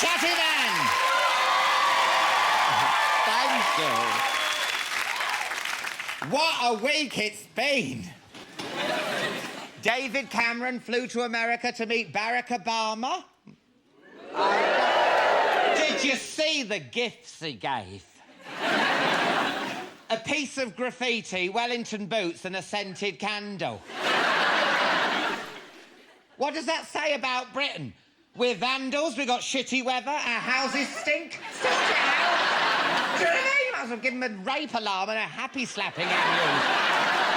Chatty Man! Thank you. What a week it's been. David Cameron flew to America to meet Barack Obama. Did you see the gifts he gave? A piece of graffiti, Wellington boots and a scented candle. What does that say about Britain? We're vandals, we got shitty weather, our houses stink. Sort it out. Do you know what I mean? Might as well give them a rape alarm and a happy slapping annual.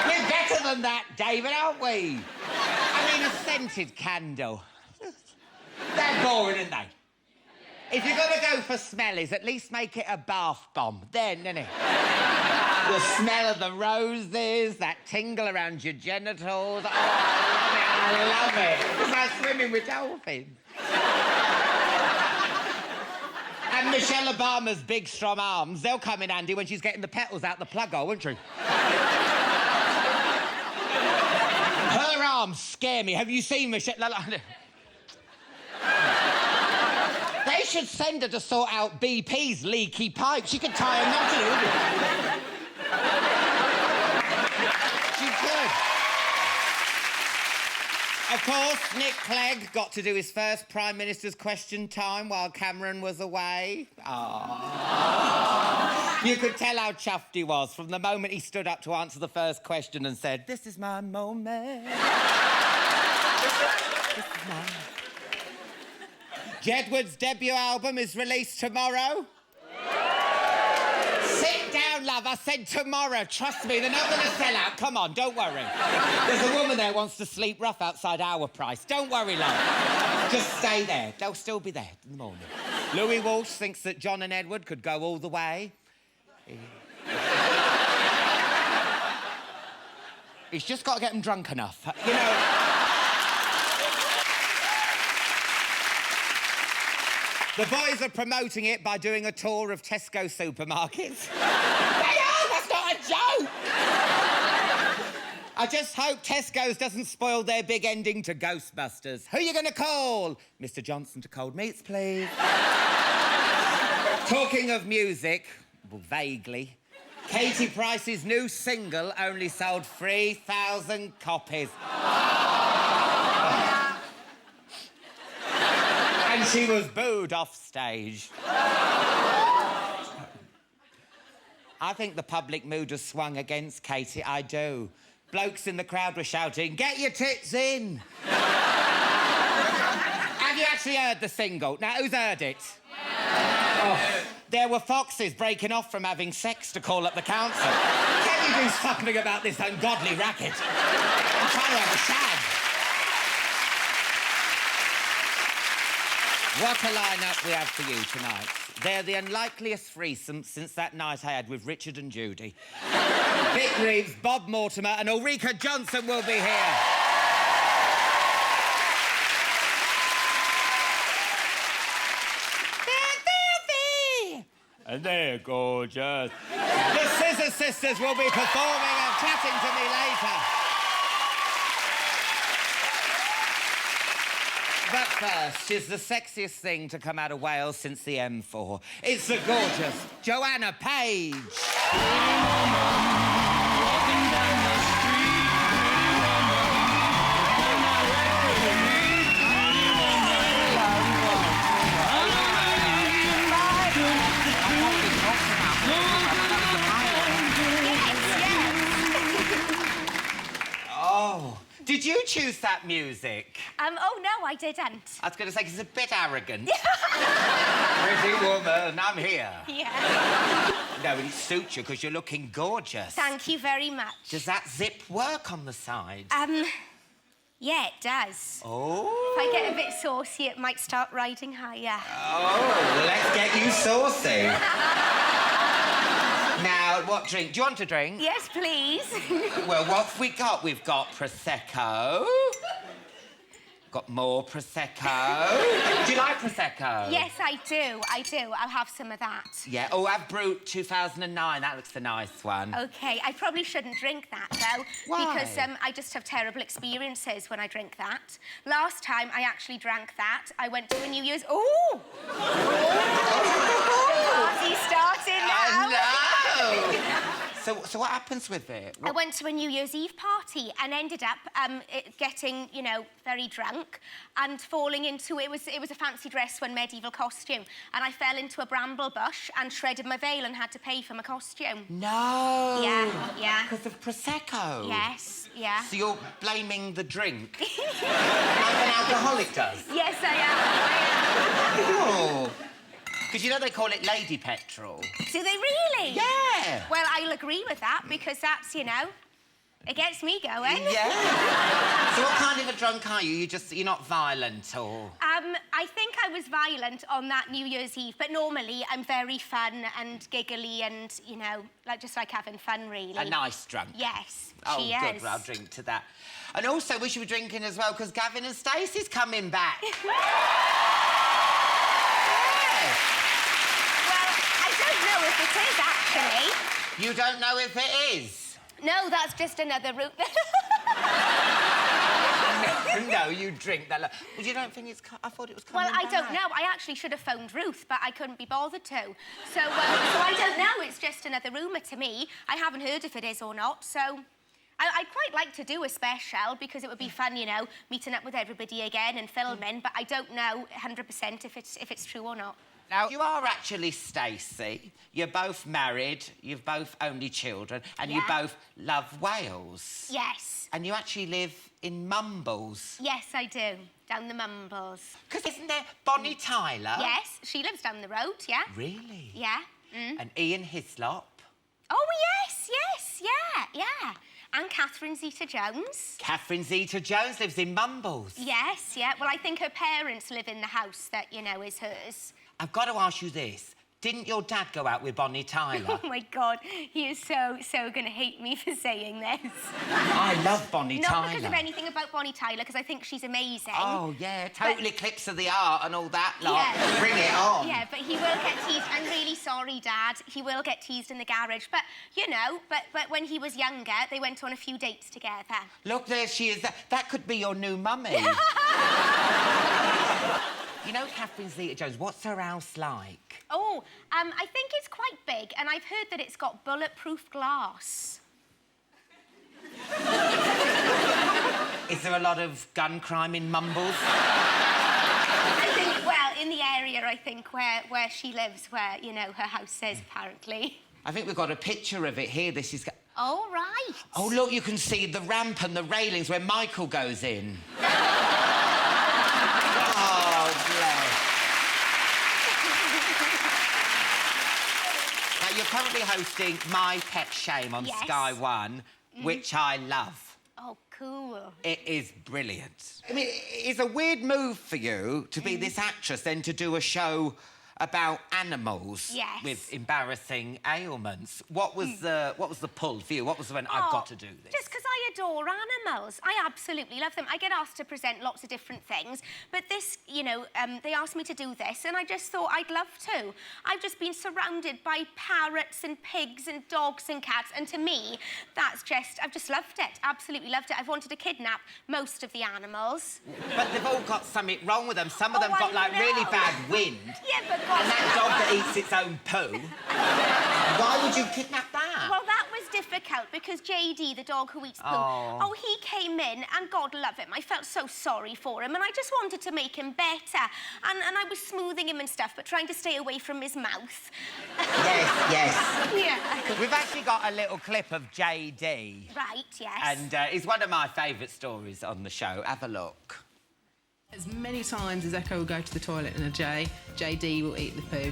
We're better than that, David, aren't we? I mean, a scented candle. They're boring, aren't they? If you're going to go for smellies, at least make it a bath bomb. Then, innit? The smell of the roses, that tingle around your genitals. Oh, I love it. It's like swimming with dolphins. And Michelle Obama's big, strong arms, they'll come in handy when she's getting the petals out the plug hole, won't she? Her arms scare me. Have you seen Michelle? They should send her to sort out BP's leaky pipe. She could tie a knot in it. She could. Of course, Nick Clegg got to do his first Prime Minister's question time while Cameron was away. Aww. You could tell how chuffed he was from the moment he stood up to answer the first question and said, "This is my moment." This is mine. Jedward's debut album is released tomorrow. Sit down, love. I said tomorrow. Trust me, they're not going to sell out. Come on, don't worry. There's a woman there who wants to sleep rough outside our price. Don't worry, love. Just stay there. They'll still be there in the morning. Louis Walsh thinks that John and Edward could go all the way. He's just got to get them drunk enough. You know... The boys are promoting it by doing a tour of Tesco supermarkets. They are! That's not a joke! I just hope Tesco's doesn't spoil their big ending to Ghostbusters. Who are you going to call? Mr. Johnson to cold meats, please. Talking of music, well, vaguely, Katie Price's new single only sold 3,000 copies. And she was booed off stage. I think the public mood has swung against Katie, I do. Blokes in the crowd were shouting, "Get your tits in!" Have you actually heard the single? Now, who's heard it? Oh, there were foxes breaking off from having sex to call up the council. Can you do something about this ungodly racket? I'm trying to have a shag. What a lineup we have for you tonight. They're the unlikeliest threesome since that night I had with Richard and Judy. Vic Reeves, Bob Mortimer and Ulrika Johnson will be here. And they're gorgeous. The Scissor Sisters will be performing and chatting to me later. But first, she's the sexiest thing to come out of Wales since the M4. It's the gorgeous Joanna Page. Oh, did you choose that music? Oh, no, I didn't. I was going to say, 'cause it's a bit arrogant. Pretty woman, I'm here. Yeah. No, it suits you because you're looking gorgeous. Thank you very much. Does that zip work on the side? Yeah, it does. Oh. If I get a bit saucy, it might start riding higher. Oh, let's get you saucy. Now, what drink? Do you want a drink? Yes, please. Well, what have we got? We've got Prosecco. Got more Prosecco. Do you like Prosecco? Yes, I do. I'll have some of that. Yeah. Oh, have Brut 2009. That looks a nice one. OK, I probably shouldn't drink that, though. Why? Because I just have terrible experiences when I drink that. Last time I actually drank that, I went to a New Year's... Ooh! The party's starting now. No! So what happens with it? I went to a New Year's Eve party and ended up getting, you know, very drunk and falling into... It was a fancy dress one medieval costume, and I fell into a bramble bush and shredded my veil and had to pay for my costume. No! Yeah. Because of Prosecco? Yes, yeah. So you're blaming the drink? Like an alcoholic does? Yes, I am. Oh. Because you know they call it lady petrol. Do they really? Yeah. Well, I'll agree with that because that's, you know, it gets me going. Yeah. So what kind of a drunk are you? You're not violent or... I think I was violent on that New Year's Eve, but normally I'm very fun and giggly and, you know, just like having fun, really. A nice drunk? Yes, oh, she good. is. Well, I'll drink to that. And also, we should be drinking as well, because Gavin and Stacey's coming back. Well, I don't know if it is, actually. You don't know if it is? No, that's just another route. No, you drink that. Well, you don't think it's... I thought it was coming Well, I back. don't know. I actually should have phoned Ruth, but I couldn't be bothered to. So I don't know. It's just another rumour to me. I haven't heard if it is or not, so... I'd quite like to do a special because it would be fun, you know, meeting up with everybody again and filming, but I don't know 100% if it's true or not. Now, you are actually Stacey. You're both married, you've both only children, and you both love Wales. Yes. And you actually live in Mumbles. Yes, I do. Down the Mumbles. Because isn't there Bonnie Tyler? Yes, she lives down the road, yeah. Really? Yeah. Mm. And Ian Hislop? Oh, yes, yeah. And Catherine Zeta-Jones. Catherine Zeta-Jones lives in Mumbles. Yes, yeah. Well, I think her parents live in the house that, you know, is hers. I've got to ask you this. Didn't your dad go out with Bonnie Tyler? Oh, my God. He is so going to hate me for saying this. I love Bonnie Tyler. Not because of anything about Bonnie Tyler, because I think she's amazing. Oh, yeah. Total eclipse of the art and all that lot. Yeah. Bring it on. Yeah, but he will get teased. I'm really sorry, Dad. He will get teased in the garage. But, you know, but when he was younger, they went on a few dates together. Look, there she is. That could be your new mummy. You know Catherine Zeta-Jones, what's her house like? Oh, I think it's quite big, and I've heard that it's got bulletproof glass. Is there a lot of gun crime in Mumbles? I think, well, in the area, I think, where she lives, where, you know, her house is, apparently. I think we've got a picture of it here. This is... Oh, right. Oh, look, you can see the ramp and the railings where Michael goes in. Oh, bless. Now, you're currently hosting My Pet Shame on Sky One, which I love. Oh, cool. It is brilliant. I mean, it's a weird move for you to be this actress, then to do a show about animals with embarrassing ailments. What was the pull for you? What was when I've got to do this? Just because I adore animals. I absolutely love them. I get asked to present lots of different things, but this, you know, they asked me to do this, and I just thought I'd love to. I've just been surrounded by parrots and pigs and dogs and cats, and to me, I've just loved it. Absolutely loved it. I've wanted to kidnap most of the animals. But they've all got something wrong with them. Some of them got, like, really bad wind. Yeah, but... And that dog that eats its own poo. Why would you kidnap that? Well, that was difficult because Jade, the dog who eats poo, he came in, and God love him, I felt so sorry for him, and I just wanted to make him better. And I was smoothing him and stuff, but trying to stay away from his mouth. Yes. Yeah. We've actually got a little clip of Jade. Right, yes. And it's one of my favourite stories on the show. Have a look. As many times as Echo will go to the toilet in a J, JD will eat the poo.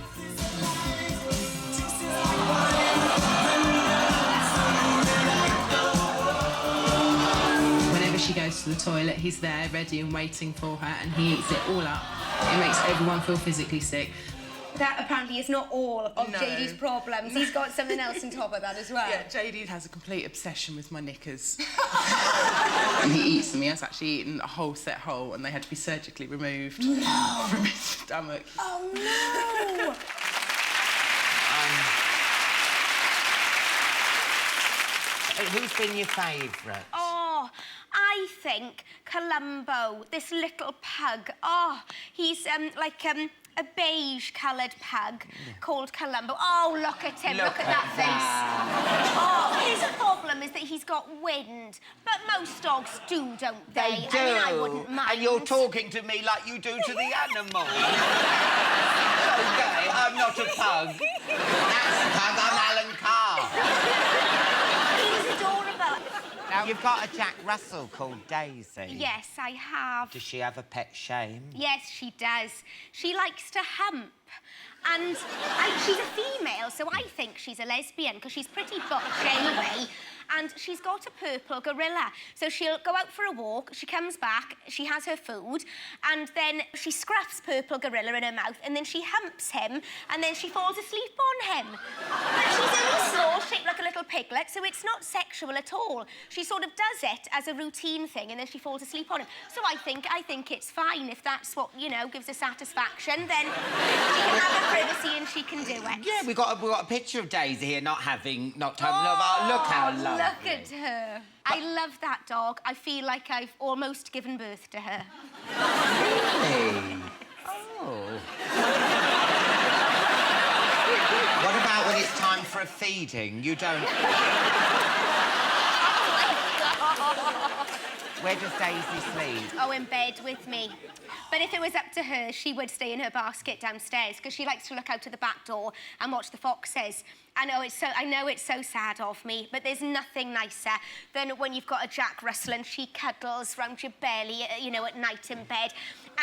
Whenever she goes to the toilet, he's there, ready and waiting for her, and he eats it all up. It makes everyone feel physically sick. That apparently is not all of No. JD's problems. He's got something else on top of that as well. Yeah, JD has a complete obsession with my knickers. And he eats them. He has actually eaten a whole set whole, and they had to be surgically removed from his stomach. Oh, no! Who's been your favourite? Oh, I think Columbo, this little pug. Oh, he's like a beige-coloured pug called Columbo. Oh, look at him, look at that face. Oh, his problem is that he's got wind, but most dogs do, don't they? They do. I mean, I wouldn't mind. And you're talking to me like you do to the animals. Okay, I'm not a pug. That's a pug, I'm Alan Carr. He's adorable. Now, you've got a Jack Russell called Daisy. Yes, I have. Does she have a pet shame? Yes, she does. She likes to hump. And she's a female, so I think she's a lesbian, because she's pretty butch anyway. And she's got a purple gorilla. So she'll go out for a walk, she comes back, she has her food, and then she scruffs purple gorilla in her mouth, and then she humps him, and then she falls asleep on him. But she's only small, shaped like a little piglet, so it's not sexual at all. She sort of does it as a routine thing, and then she falls asleep on him. So I think it's fine if that's what, you know, gives her satisfaction, then she can have her privacy and she can do it. Yeah, we got a picture of Daisy here not having love. Oh, look how lovely. Look at her. I love that dog. I feel like I've almost given birth to her. Really? Oh. What about when it's time for a feeding? You don't... Where does Daisy sleep? Oh, in bed with me. But if it was up to her, she would stay in her basket downstairs, because she likes to look out of the back door and watch the foxes. I know it's so sad of me, but there's nothing nicer than when you've got a Jack Russell and she cuddles round your belly, you know, at night in bed.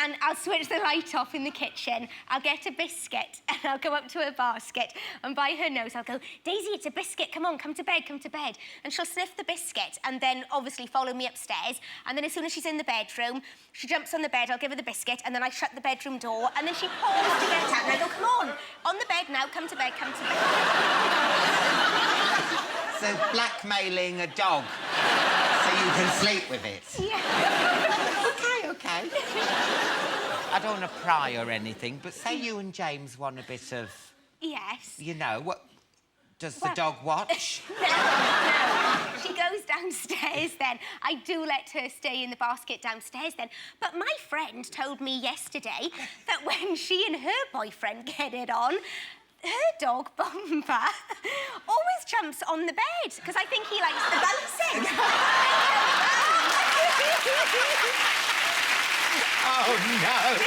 And I'll switch the light off in the kitchen, I'll get a biscuit, and I'll go up to her basket, and by her nose I'll go, Daisy, it's a biscuit, come on, come to bed, come to bed. And she'll sniff the biscuit, and then obviously follow me upstairs, and then as soon as she's in the bedroom, she jumps on the bed, I'll give her the biscuit, and then I shut the bedroom door, and then she paws to get out, and I go, come on the bed now, come to bed, come to bed. So blackmailing a dog so you can sleep with it? Yeah. OK. I don't want to pry or anything, but say you and James want a bit of... Yes. You know, what... Does the dog watch? No. She goes downstairs then. I do let her stay in the basket downstairs then. But my friend told me yesterday that when she and her boyfriend get it on, her dog, Bomber, always jumps on the bed, because I think he likes the bouncing. Oh, no!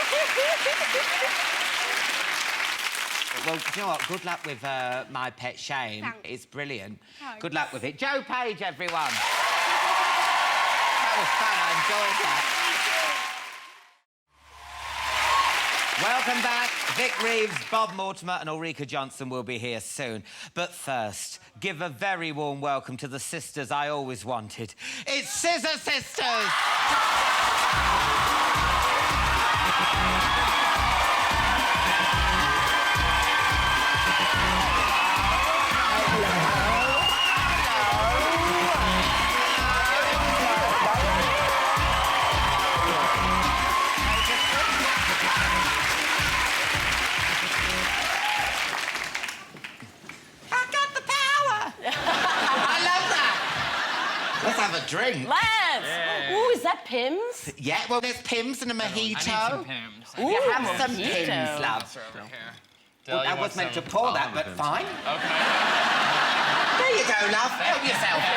Well, do you know what? Good luck with My Pet Shame. Thanks. It's brilliant. Thanks. Good luck with it. Joe Page, everyone. That was fun. I enjoyed that. Welcome back. Vic Reeves, Bob Mortimer and Ulrika Johnson will be here soon. But first, give a very warm welcome to the sisters I always wanted. It's Scissor Sisters! Let's have a drink. Let's! Yeah. Ooh, is that Pimm's? Yeah, well, there's Pimm's and a mojito. I need some Pimm's. Ooh, you have some mojito. Pimm's, love. Over here. Well, I was meant to pour that, but fine. Okay. There you go, love. Help yourself. Do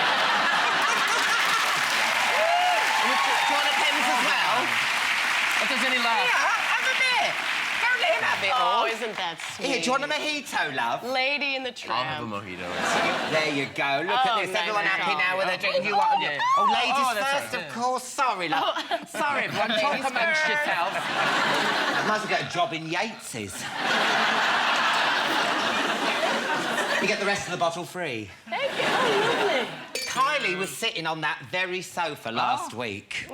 you want a Pimm's as well? If there's any left. Yeah, have a bit. Don't let him have it all. Oh, isn't that sweet? Here, do you want a mojito, love? Lady in the tramp. I'll have a mojito. There you go. Look at this. nice. Everyone happy now with a drink. You want? Oh, ladies first, of course. Sorry, love. Sorry, everyone. Talk amongst yourselves. I might as well get a job in Yates's. You get the rest of the bottle free. Thank you. Oh, lovely. Kylie was sitting on that very sofa last week.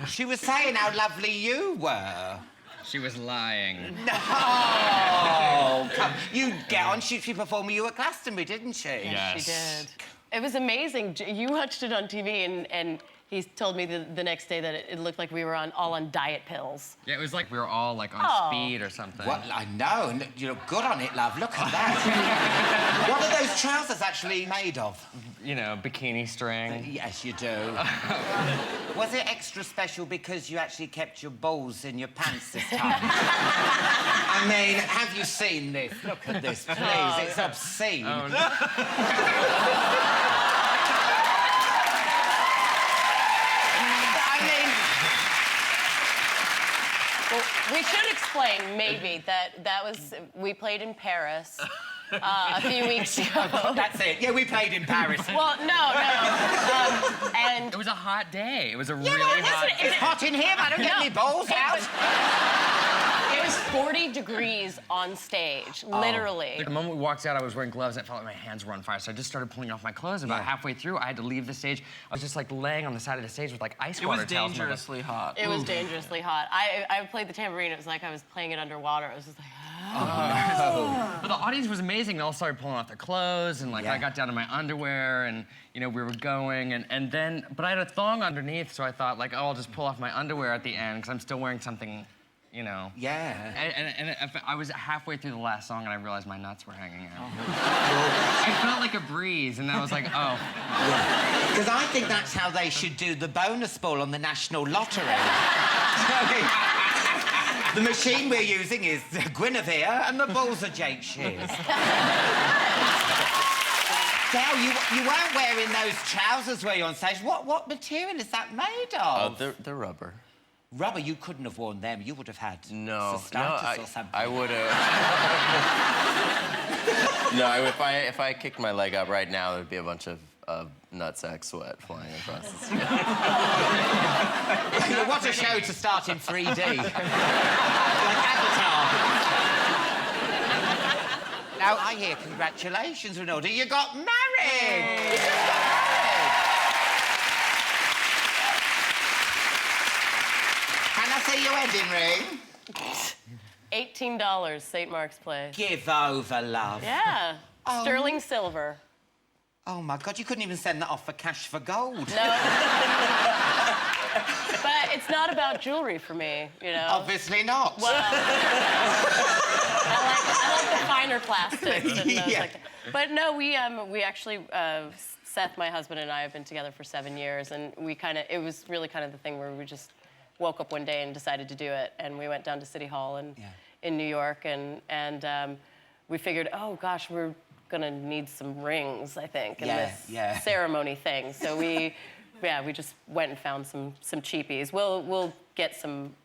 She was saying how lovely you were. She was lying. No! Come, you get on. She performed with you at Glastonbury, didn't she? Yes. She did. It was amazing. You watched it on TV, and he told me the next day that it looked like we were all on diet pills. Yeah, it was like we were all like on speed or something. What? I know. And you look good on it, love. Look at that. What are those trousers actually made of? You know, bikini string. Yes, you do. Was it extra special because you actually kept your balls in your pants this time? I mean, have you seen this? Look at this, please. It's obscene. Oh, no. Well, we should explain, maybe, that was... We played in Paris a few weeks ago. That's it. Yeah, we played in Paris. Well, no. And... It was a hot day. It was a really well, hot day. It's hot in here. I don't get any balls out. It was 40 degrees on stage, literally. The moment we walked out, I was wearing gloves and it felt like my hands were on fire. So I just started pulling off my clothes. About halfway through, I had to leave the stage. I was just like laying on the side of the stage with like ice water towels. It was dangerously hot. It was dangerously hot. I played the tambourine. It was like I was playing it underwater. It was just like... But the audience was amazing. They all started pulling off their clothes, and like I got down to my underwear, and you know we were going, and then but I had a thong underneath, so I thought like, oh, I'll just pull off my underwear at the end because I'm still wearing something, you know. Yeah. And I was halfway through the last song, and I realized my nuts were hanging out. It felt like a breeze, and then I was like, oh. Because I think that's how they should do the bonus ball on the National Lottery. The machine we're using is Guinevere, and the balls are Jake Shears. Dale, you weren't wearing those trousers were you on stage. What material is that made of? They're rubber. Rubber, you couldn't have worn them. You would have had cystitis or something. I would have. No, if I kicked my leg up right now, there'd be a bunch of nutsack sweat flying across the stage. What a show to start in 3D. Like Avatar. Now, I hear congratulations, Ronaldo. You got married! Can I see your wedding ring? $18, St. Mark's Place. Give over, love. Yeah. Sterling silver. Oh, my God, you couldn't even send that off for cash for gold. No. But it's not about jewelry for me, you know? Obviously not. Well, I like the finer plastics and those like that. But no, we actually, Seth, my husband, and I have been together for 7 years, and it was really kind of the thing where we just woke up one day and decided to do it, and we went down to City Hall in New York, and we figured, oh, gosh, we're gonna need some rings, I think, in this ceremony thing. So we just went and found some cheapies. We'll get some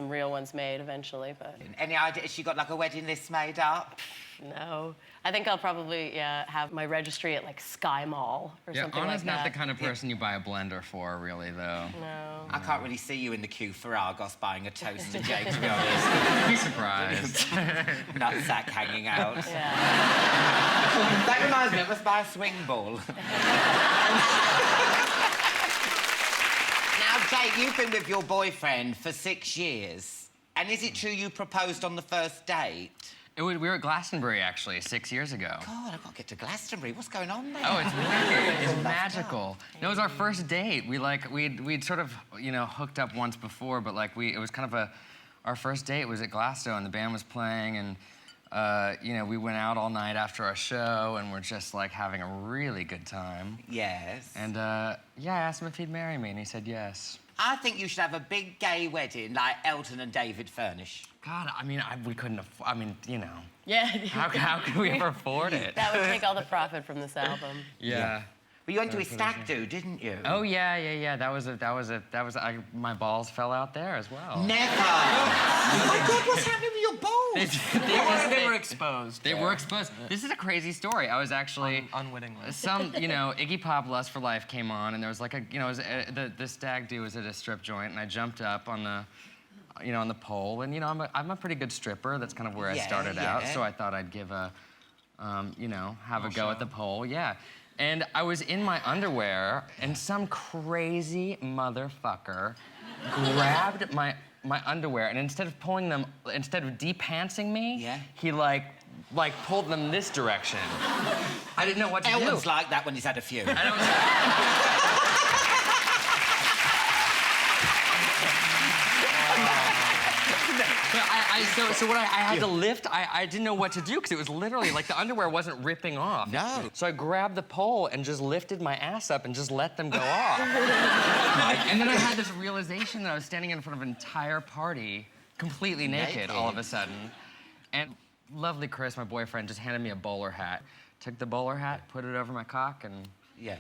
real ones made eventually, but... Any idea? Has she got, like, a wedding list made up? No. I think I'll probably, have my registry at, like, Sky Mall or something like that. Anna's not the kind of person you buy a blender for, really, though. No. I can't really see you in the queue for Argos buying a toaster, Jake, to be honest. Be surprised. Nutsack hanging out. Yeah. That reminds me, I must buy a swing ball. Now, Jake, you've been with your boyfriend for 6 years. And is it true you proposed on the first date? We were at Glastonbury, actually, 6 years ago. God, I've got to get to Glastonbury. What's going on there? Oh, it's wicked. It's magical. No, it was our first date. We'd sort of, hooked up once before, but it was kind of our first date was at Glasgow, and the band was playing, and we went out all night after our show, and we're just having a really good time. Yes. And I asked him if he'd marry me, and he said yes. I think you should have a big gay wedding like Elton and David Furnish. God, we couldn't afford, Yeah. How could we ever afford it? That would take all the profit from this album. Yeah. But you went to a stag do, didn't you? Oh yeah. My balls fell out there as well. Never. Oh my God, what's happening with your balls? They were exposed. They were exposed. This is a crazy story. I was actually unwittingly. Iggy Pop Lust for Life came on, and there was the stag do was at a strip joint, and I jumped up on the on the pole, and I'm a pretty good stripper. That's kind of where I started out. So I thought I'd give a have a go at the pole. Yeah. And I was in my underwear, and some crazy motherfucker grabbed my underwear, and instead of de-pantsing me, yeah, he like pulled them this direction. I didn't know what to do. Elton's like that when he's had a few. And it was... So what I had to lift, I didn't know what to do because it was literally like the underwear wasn't ripping off. No. So I grabbed the pole and just lifted my ass up and just let them go off. And then I had this realization that I was standing in front of an entire party completely naked all of a sudden. And lovely Chris, my boyfriend, just handed me a bowler hat. Took the bowler hat, put it over my cock, and... Yeah.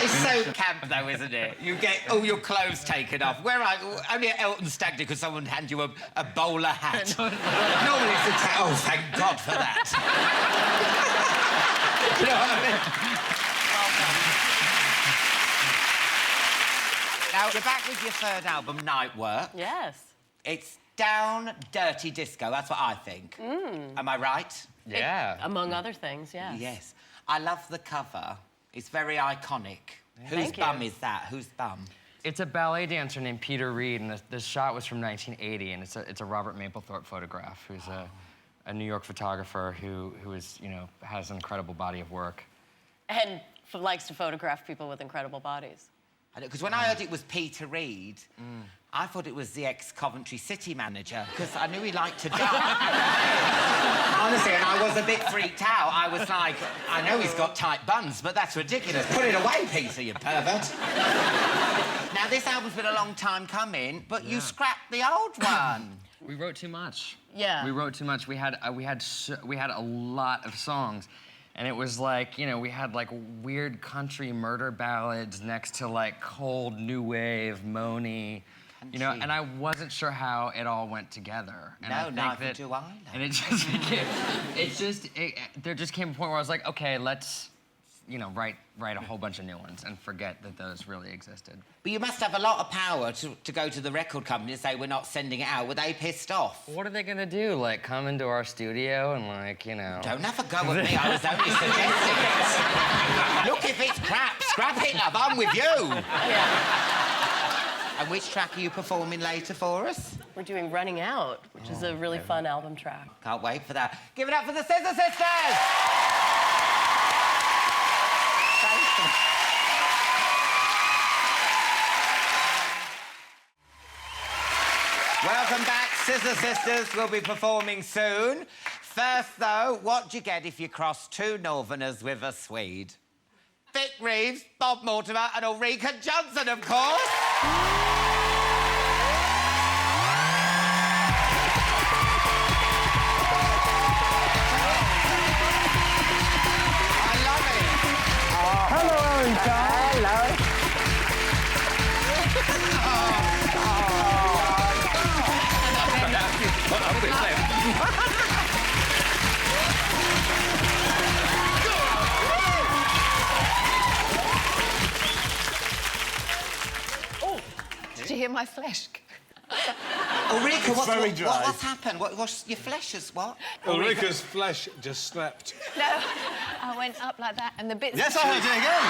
It's so camp, though, isn't it? You get all your clothes taken off. Only at Elton Stag do could someone hand you a bowler hat. Normally it's a oh, thank God for that. You know what I mean? Now, you're back with your third album, Night Work. Yes. It's down, dirty disco, that's what I think. Am I right? Yeah. Among other things, yes. Yes. I love the cover. It's very iconic. Whose Thank bum you. is that? Whose bum? It's a ballet dancer named Peter Reed, and this shot was from 1980, and it's a Robert Mapplethorpe photograph, who's a New York photographer who is, you know, has an incredible body of work. And likes to photograph people with incredible bodies. Because when I heard it was Peter Reed, I thought it was the ex-Coventry City manager, because I knew he liked to dance. Honestly, and I was a bit freaked out. I was like, I know he's got tight buns, but that's ridiculous. Put it away, Peter, you pervert. Now, this album's been a long time coming, but you scrapped the old one. We wrote too much. Yeah. We wrote too much. We had a lot of songs. And it was like, you know, we had like weird country murder ballads next to like cold new wave, moany, you know, and I wasn't sure how it all went together. And No, neither do I. And it just became, there just came a point where I was like, okay, let's, you know, write a whole bunch of new ones and forget that those really existed. But you must have a lot of power to go to the record company and say, we're not sending it out. Were they pissed off? What are they gonna do? Like, come into our studio and like, you know... Don't have a go at me, I was only suggesting it. Look, if it's crap, scrap it, love, I'm with you. Yeah. And which track are you performing later for us? We're doing Running Out, which is a really fun album track. Can't wait for that. Give it up for the Scissor Sisters! Thank you. Welcome back, Scissor Sisters. We'll be performing soon. First, though, what do you get if you cross two Northerners with a Swede? Vic Reeves, Bob Mortimer and Ulrika Johnson, of course. I love it. Hello, Alan Carr. Hello. Did you hear my flesh? Ulrika, very dry. what's happened? What's your flesh is what? Ulrika's flesh just snapped. No, I went up like that, and the bits. Yes, I heard it again.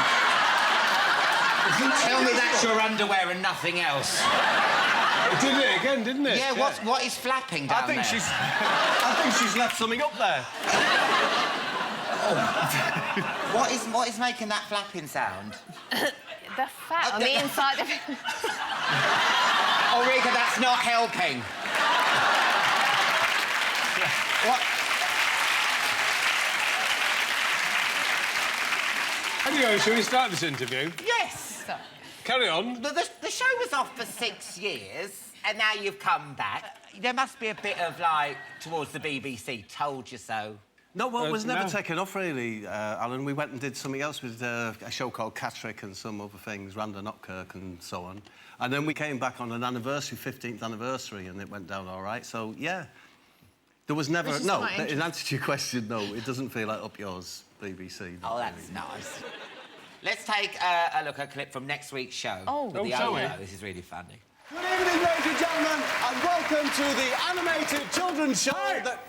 Tell me that's your underwear and nothing else. It did it again, didn't it? Yeah, what is flapping down there? I think she's left something up there. What is making that flapping sound? The fat on the inside of it. Ulrika, that's not helping. What? Anyway, shall we start this interview? Yes. Carry on. The show was off for 6 years, and now you've come back. There must be a bit of, like, towards the BBC, told you so. No, well, it was never no. taken off, really, Alan. We went and did something else with a show called Catterick and some other things, Randa Knotkirk and so on. And then we came back on an anniversary, 15th anniversary, and it went down all right. So, yeah, there was never... No, in answer to your question, no, it doesn't feel like up yours, BBC. Oh, that's nice. Let's take a look at a clip from next week's show. Oh, shall we? This is really funny. Good evening, ladies and gentlemen, and welcome to the animated children's show that...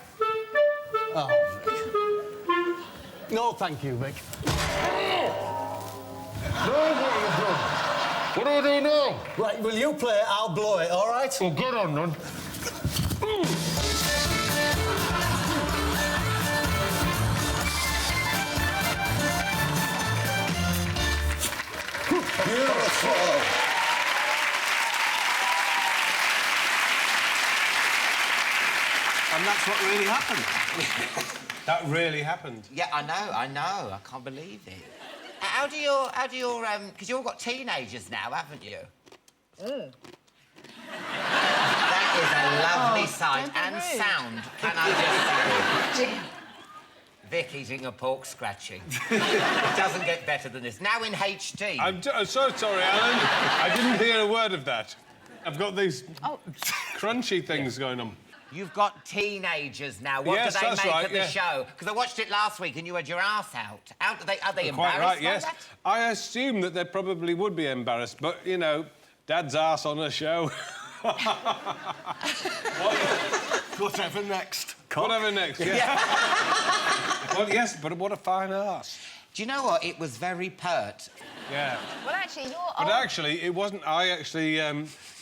Oh, Vic. No, thank you, Vic. What do I do now? Right, will you play it? I'll blow it, all right? Well, get on, then. Beautiful. And that's what really happened. That really happened. Yeah, I know. I can't believe it. How do your, because you've all got teenagers now, haven't you? That is a lovely sight and sound, can I just say? Vic eating a pork scratching. It doesn't get better than this. Now in HD. I'm so sorry, Alan. I didn't hear a word of that. I've got these crunchy things going on. You've got teenagers now. What Yes, do they that's make right, of the yeah. show? Because I watched it last week and you had your ass out. Are they Quite embarrassed right, by yes. that? I assume that they probably would be embarrassed, but, you know, Dad's ass on a show. Whatever next. Whatever next, yeah. Well, yes, but what a fine ass. Do you know what? It was very pert. Yeah. Well, actually, you're... But actually, it wasn't... I actually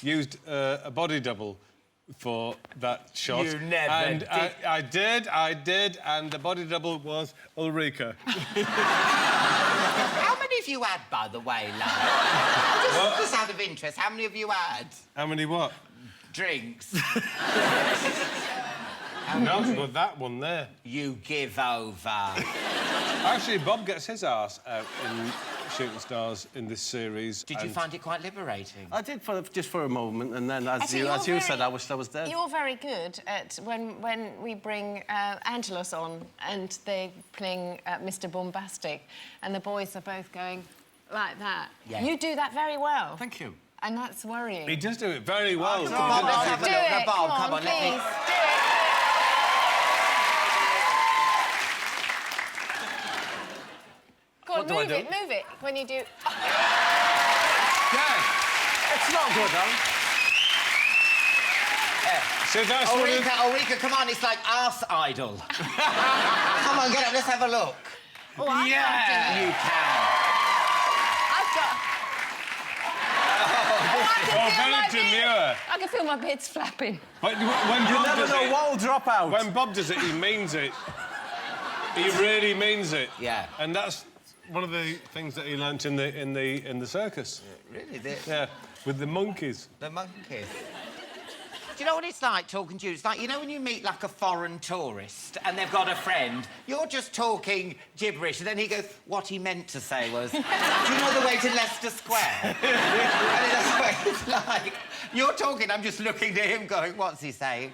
used a body double for that shot. You never and did. I did, and the body double was Ulrika. How many have you had, by the way, love? Just out of interest, how many have you had? How many what? Drinks. Not but that one there. You give over. Actually, Bob gets his ass out in Shooting Stars in this series. Did you find it quite liberating? I did just for a moment, and then, as Actually, you said, I wished I was dead. You're very good at when we bring Angelos on and they're playing Mr. Bombastic, and the boys are both going like that. Yeah. You do that very well. Thank you. And that's worrying. He does do it very well. Come on, let's have a do look. it. Now, Bob, come on, please. let me... Do it. Go on, What do I move do? it, move it. When you do... Yeah. It's not good, Alan. So that's what it... Ulrika, come on, it's like Arse Idol. Come on, get up, let's have a look. Oh, I can't do it. You can. I've got... Oh, very demure. I can feel my bits flapping. But when You Bob never does know it, what will drop out. when Bob does it, he means it. He really means it. Yeah. And that's one of the things that he learnt in the circus. Really, Yeah, with the monkeys. the monkeys. Do you know what it's like talking to you? It's like, you know when you meet, like, a foreign tourist and they've got a friend, you're just talking gibberish, and then he goes, what he meant to say was, do you know the way to Leicester Square? And that's what it's like. You're talking, I'm just looking at him going, what's he saying?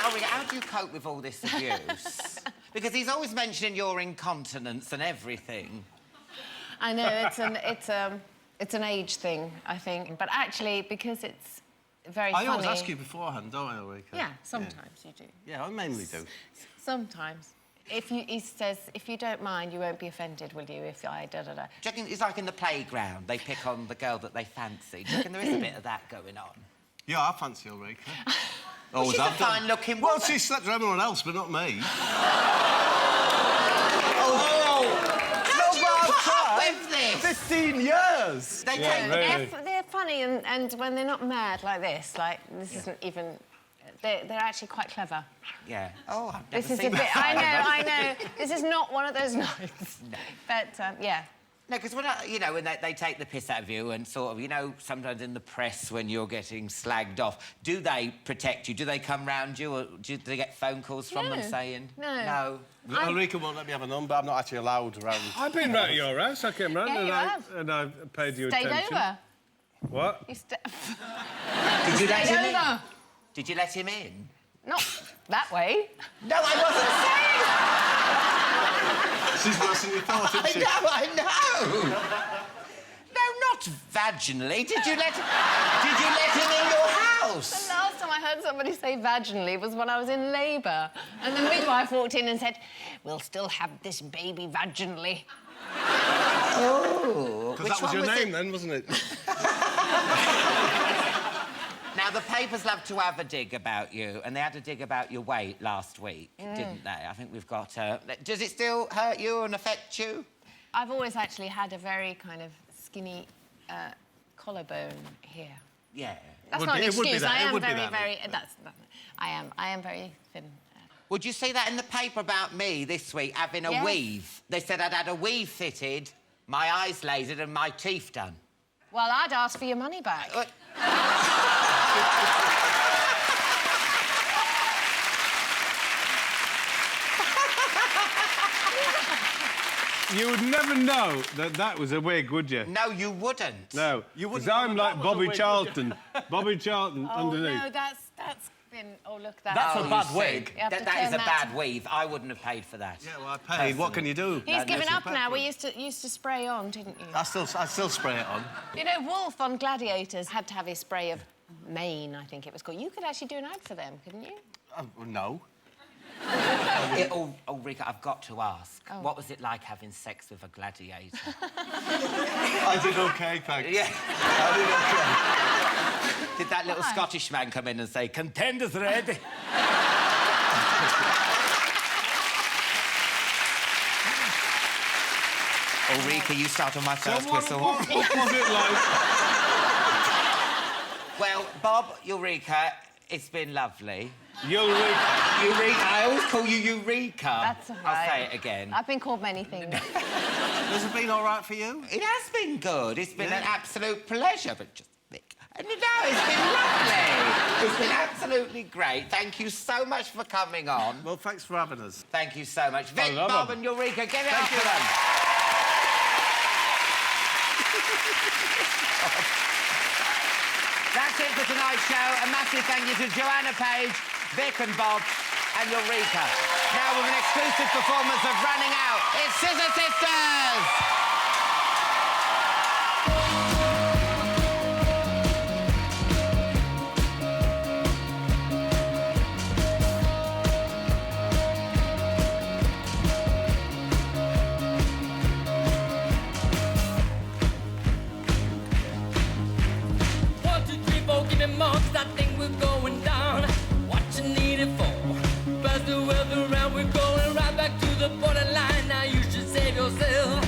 How do you cope with all this abuse? Because he's always mentioning your incontinence and everything. I know, it's an age thing, I think. But actually, because it's very funny... I always ask you beforehand, don't I, Ulrika? Yeah, sometimes you do. Yeah, I mainly do. Sometimes. He says, if you don't mind, you won't be offended, will you, if I da-da-da. Do you reckon it's like in the playground, they pick on the girl that they fancy? Do you reckon there is a bit of that going on? Yeah, I fancy Ulrika. She's a fine-looking woman. Well, she slept with everyone else, but not me. How do you put up with this? 15 years! They Yeah, take really. They're funny, and when they're not mad like this isn't even... They're actually quite clever. Yeah. Oh, I've never This is a seen bit... that. I know. This is not one of those nights. No. But, yeah. No, because when when they take the piss out of you and sort of, sometimes in the press when you're getting slagged off, do they protect you? Do they come round you, or do they get phone calls from them saying No. Ulrika won't let me have a number. I'm not actually allowed around. I've been round at your house. I came round Yeah, you have. and I paid you Stayed attention. over. What? You Did you let stayed him in? over. Did you let him in? Not that way. No, I wasn't saying. She's worse than you thought, isn't she? I know. No, not vaginally. Did you let him in your The house? last time I heard somebody say vaginally was when I was in labour. And the midwife walked in and said, we'll still have this baby vaginally. Oh. Because that was your name then, wasn't it? Now, the papers love to have a dig about you, and they had a dig about your weight last week, didn't they? I think we've got... does it still hurt you and affect you? I've always actually had a very kind of skinny collarbone here. Yeah. That's not an excuse. I am very, very... I am very thin. Would you see that in the paper about me this week having a weave? They said I'd had a weave fitted, my eyes lasered and my teeth done. Well, I'd ask for your money back. You would never know that was a wig, would you? No, you wouldn't. No. You wouldn't Because I'm know like that was a Bobby wig, Charlton. Bobby Charlton underneath. No, that's been... Oh, look, That's a bad you see, wig. You have to that is turn a that bad weave. I wouldn't have paid for that. Yeah, well, I paid. What can you do? He's given Listen, up now. We used to spray on, didn't you? I still spray it on. You know, Wolf on Gladiators had to have his spray of Maine, I think it was called. You could actually do an ad for them, couldn't you? No. Ulrika, I've got to ask. What was it like having sex with a gladiator? I did OK, thanks. Yeah. I did OK. Did that little Scottish man come in and say, contenders ready? Ulrika, you start on my first whistle. What was it like? Well, Bob, Ulrika, it's been lovely. Eureka. Eureka, I always call you Eureka. That's all right. I'll say it again. I've been called many things. Has it been all right for you? It has been good. It's been an absolute pleasure, but just... And no, it's been lovely. It's been absolutely great. Thank you so much for coming on. Well, thanks for having us. Thank you so much. Vic, love Bob them. and Eureka, give it up for them. That's it for tonight's show. A massive thank you to Joanna Page, Vic and Bob and Eureka. Now with an exclusive performance of Running Out, it's Scissor Sisters! I think we're going down. What you need it for? Pass the weather around, we're going right back to the borderline. Now you should save yourself.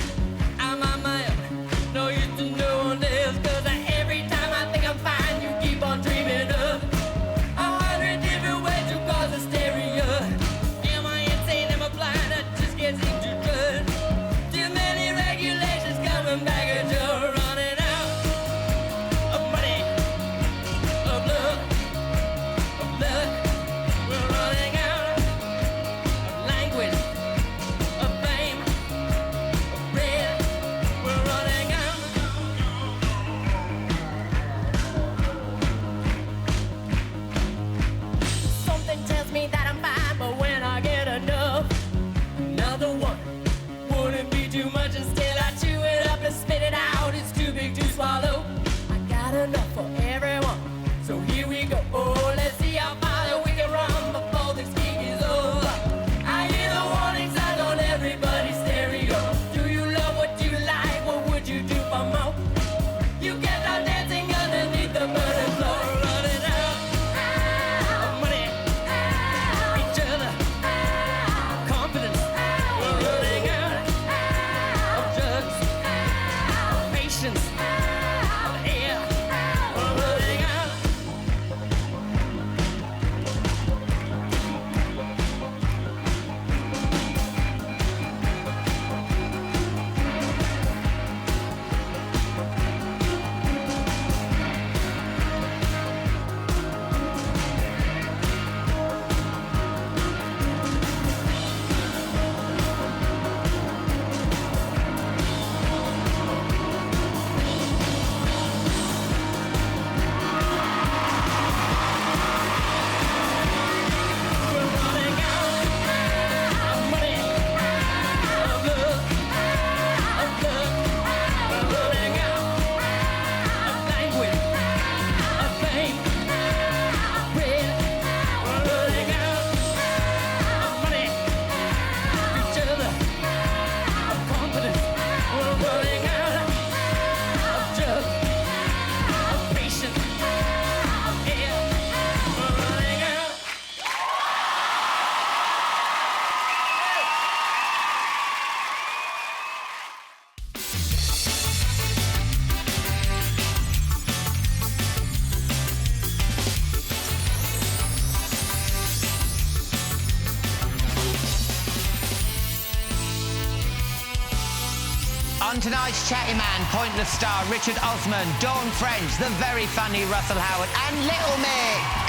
On tonight's Chatty Man, Pointless star Richard Osman, Dawn French, the very funny Russell Howard and Little Mix.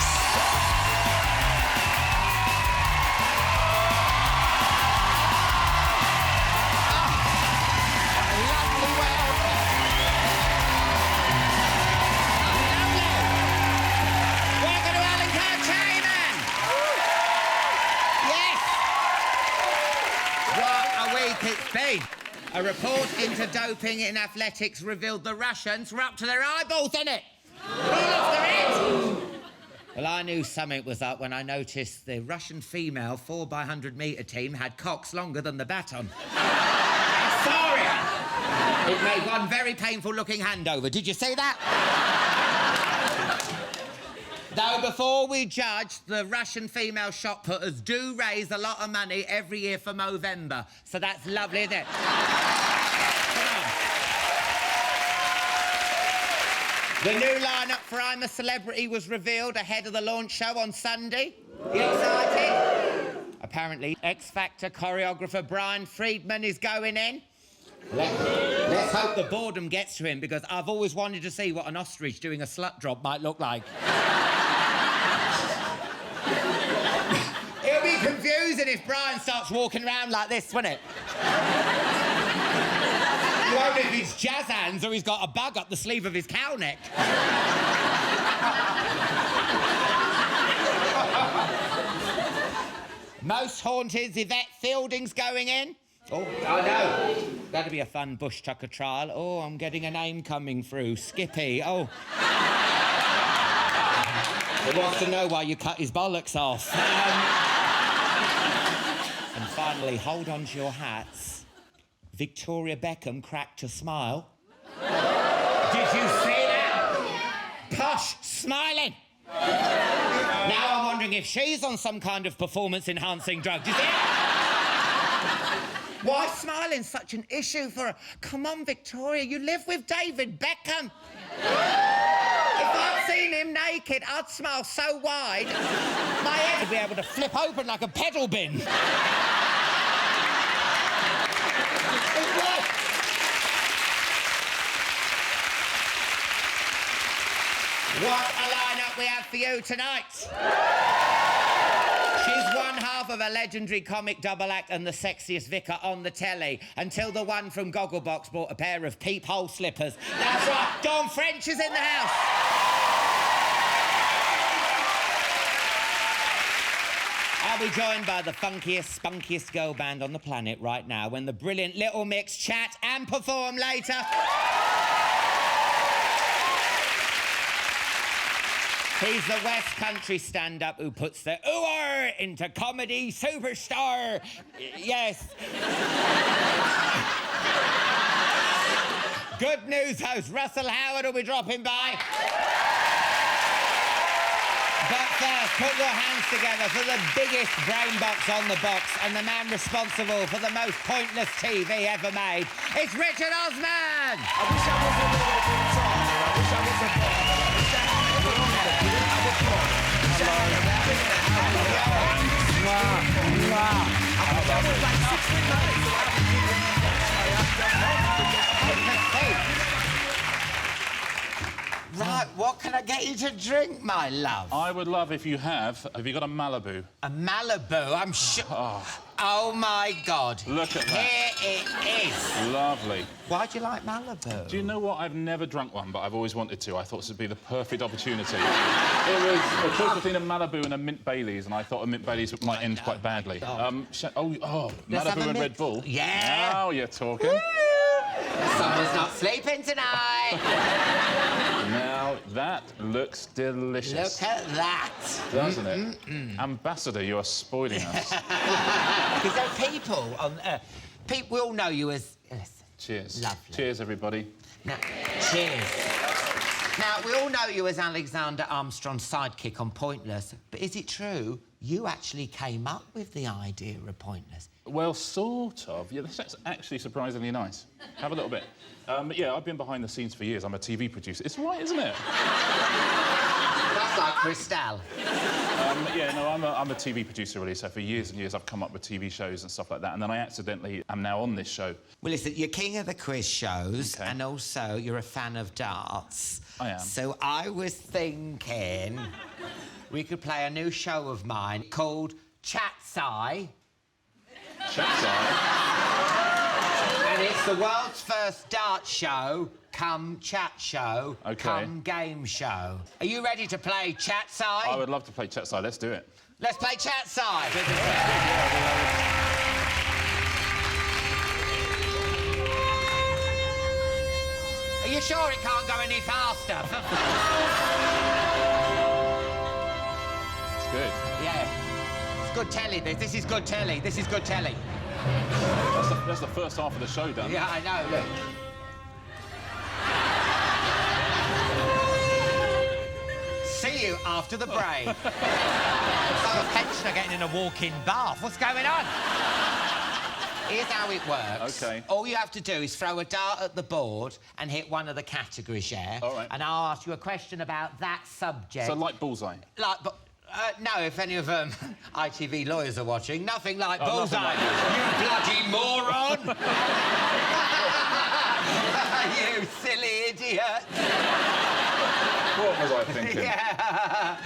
It's been. A report into doping in athletics revealed the Russians were up to their eyeballs in it. Well, I knew something was up when I noticed the Russian female 4x100 metre team had cocks longer than the baton. Sorry! It made one very painful-looking handover. Did you see that? Though before we judge, the Russian female shot putters do raise a lot of money every year for Movember. So that's lovely, isn't it? Come on. The new lineup for I'm a Celebrity was revealed ahead of the launch show on Sunday. You excited? Apparently, X Factor choreographer Brian Friedman is going in. Let's hope the boredom gets to him, because I've always wanted to see what an ostrich doing a slut drop might look like. It'll be confusing if Brian starts walking around like this, won't it? You wonder if it's jazz hands or he's got a bug up the sleeve of his cow neck. Most Haunted's Yvette Fielding's going in. Oh, I know. That'll be a fun bush tucker trial. Oh, I'm getting a name coming through. Skippy. Oh. He wants to know why you cut his bollocks off. And finally, hold on to your hats. Victoria Beckham cracked a smile. Did you see that? Posh, smiling. Now I'm wondering if she's on some kind of performance-enhancing drug. Do you see it? Why smiling's such an issue for her? Come on, Victoria, you live with David Beckham. If I'd seen him naked, I'd smile so wide, my head would be able to flip open like a pedal bin. It would. What a lineup we have for you tonight. She's one half of a legendary comic double act and the sexiest vicar on the telly, until the one from Gogglebox bought a pair of peephole slippers. That's right, Dawn French is in the house. I'll be joined by the funkiest, spunkiest girl band on the planet right now when the brilliant Little Mix chat and perform later. He's the West Country stand-up who puts the ooh-er into comedy superstar. Yes. Good news host Russell Howard will be dropping by. But first, put your hands together for the biggest brain box on the box and the man responsible for the most pointless TV ever made. It's Richard Osman! I wish I was a little bit taller. I wish I was a Right, what can I get you to drink, my love? I would love if you have you got a Malibu? A Malibu, I'm sure. Oh, my God. Look at that. Here it is. Lovely. Why do you like Malibu? Do you know what? I've never drunk one, but I've always wanted to. I thought this would be the perfect opportunity. It was a choice between a Malibu and a Mint Baileys, and I thought a Mint Baileys might end quite badly. Malibu and Red Bull? Yeah. Now you're talking. Someone's not sleeping tonight. Now, that looks delicious. Look at that. Doesn't it? Ambassador, you are spoiling us. Because there are people on... people will know you as... Cheers. Lovely. Cheers, everybody. Now, cheers. Now, we all know you as Alexander Armstrong's sidekick on Pointless, but is it true you actually came up with the idea of Pointless? Well, sort of. Yeah, that's actually surprisingly nice. Have a little bit. Yeah, I've been behind the scenes for years. I'm a TV producer. It's right, isn't it? That's like Crystal. Yeah, no, I'm a TV producer, really, so for years and years I've come up with TV shows and stuff like that, and then I accidentally am now on this show. Well, listen, you're king of the quiz shows, Okay. and also you're a fan of darts. I am. So I was thinking we could play a new show of mine called Chatseye. And it's the world's first dart show, come chat show, come game show. Are you ready to play Chatseye? I would love to play Chatseye. Let's do it. Let's play Chatseye. Are you sure it can't go any faster? It's good. Yeah. It's good telly, this. This is good telly. This is good telly. That's the first half of the show done. Yeah, I know, look. See you after the break. It's like a pensioner getting in a walk-in bath. What's going on? Here's how it works. OK. All you have to do is throw a dart at the board and hit one of the categories, yeah? All right. And I'll ask you a question about that subject. So, like Bullseye? Like, but... no, if any of ITV lawyers are watching, nothing like Bullseye. Nothing like You bloody moron! You silly idiot! What was I thinking? Yeah.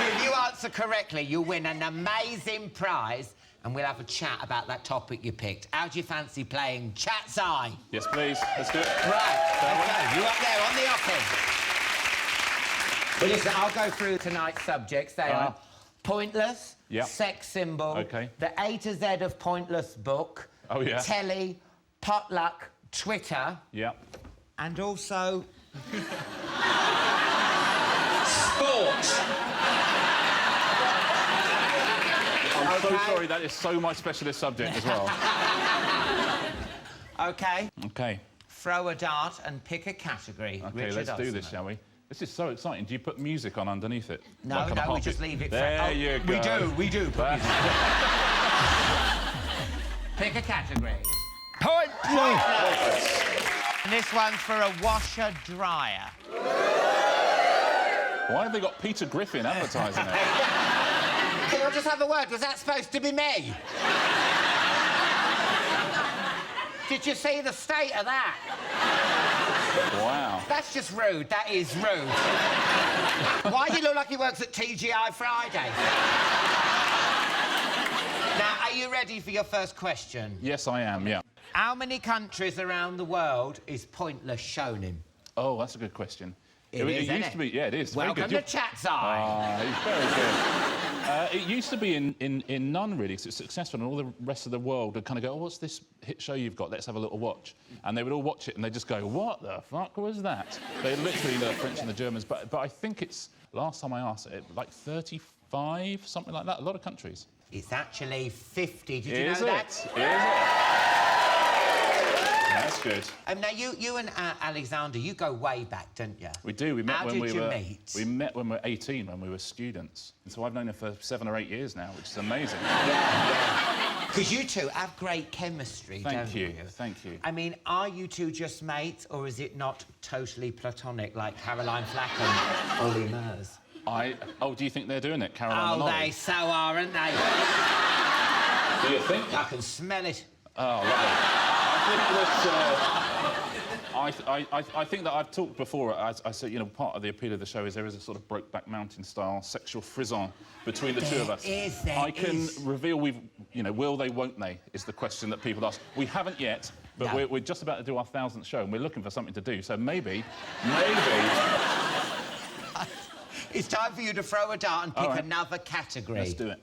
If you answer correctly, you'll win an amazing prize, and we'll have a chat about that topic you picked. How do you fancy playing Chatseye? Yes, please. Let's do it. Right. Okay. You up there on the offing. Well, listen, I'll go through tonight's subjects. They are pointless, sex symbol, the A to Z of pointless book, telly, potluck, Twitter, and also... sport. I'm so sorry, that is so my specialist subject as well. OK. OK. Throw a dart and pick a category. OK, let's do this, shall we? This is so exciting. Do you put music on underneath it? No, like no, we just leave it... There you go. We do put music. Pick a category. Pointless. And this one's for a washer-dryer. Why have they got Peter Griffin advertising it? Can I just have a word? Was that supposed to be me? Did you see the state of that? Wow. That's just rude. That is rude. Why do you look like he works at TGI Friday? Now, are you ready for your first question? Yes, I am, yeah. How many countries around the world is Pointless shown in? Oh, that's a good question. It used to be, yeah, it is. Welcome to Chatseye. It's very good. It used to be in none, really, because it's successful, and all the rest of the world would kind of go, oh, what's this hit show you've got? Let's have a little watch. And they would all watch it, and they'd just go, what the fuck was that? They literally know the French and the Germans, but I think it's, last time I asked it, like 35, something like that, a lot of countries. It's actually 50. Did you know that? Is it? That's good. Now, you and Alexander, you go way back, don't you? We do. We met How when did we you were. meet? We met when we were 18, when we were students. And so I've known her for 7 or 8 years now, which is amazing. Because you two have great chemistry, don't you? Thank you. I mean, are you two just mates, or is it not totally platonic like Caroline Flack and Ollie Murs? Oh, do you think they're doing it, Caroline and Oh, Ollie? they so are, aren't they? Do you think? I can smell it. Oh, lovely. I think that I've talked before, as I said, you know, part of the appeal of the show is there is a sort of Brokeback Mountain-style sexual frisson between the two of us. There can reveal will they, won't they, is the question that people ask. We haven't yet, but we're just about to do our 1000th show, and we're looking for something to do, so maybe... It's time for you to throw a dart and pick another category. Let's do it.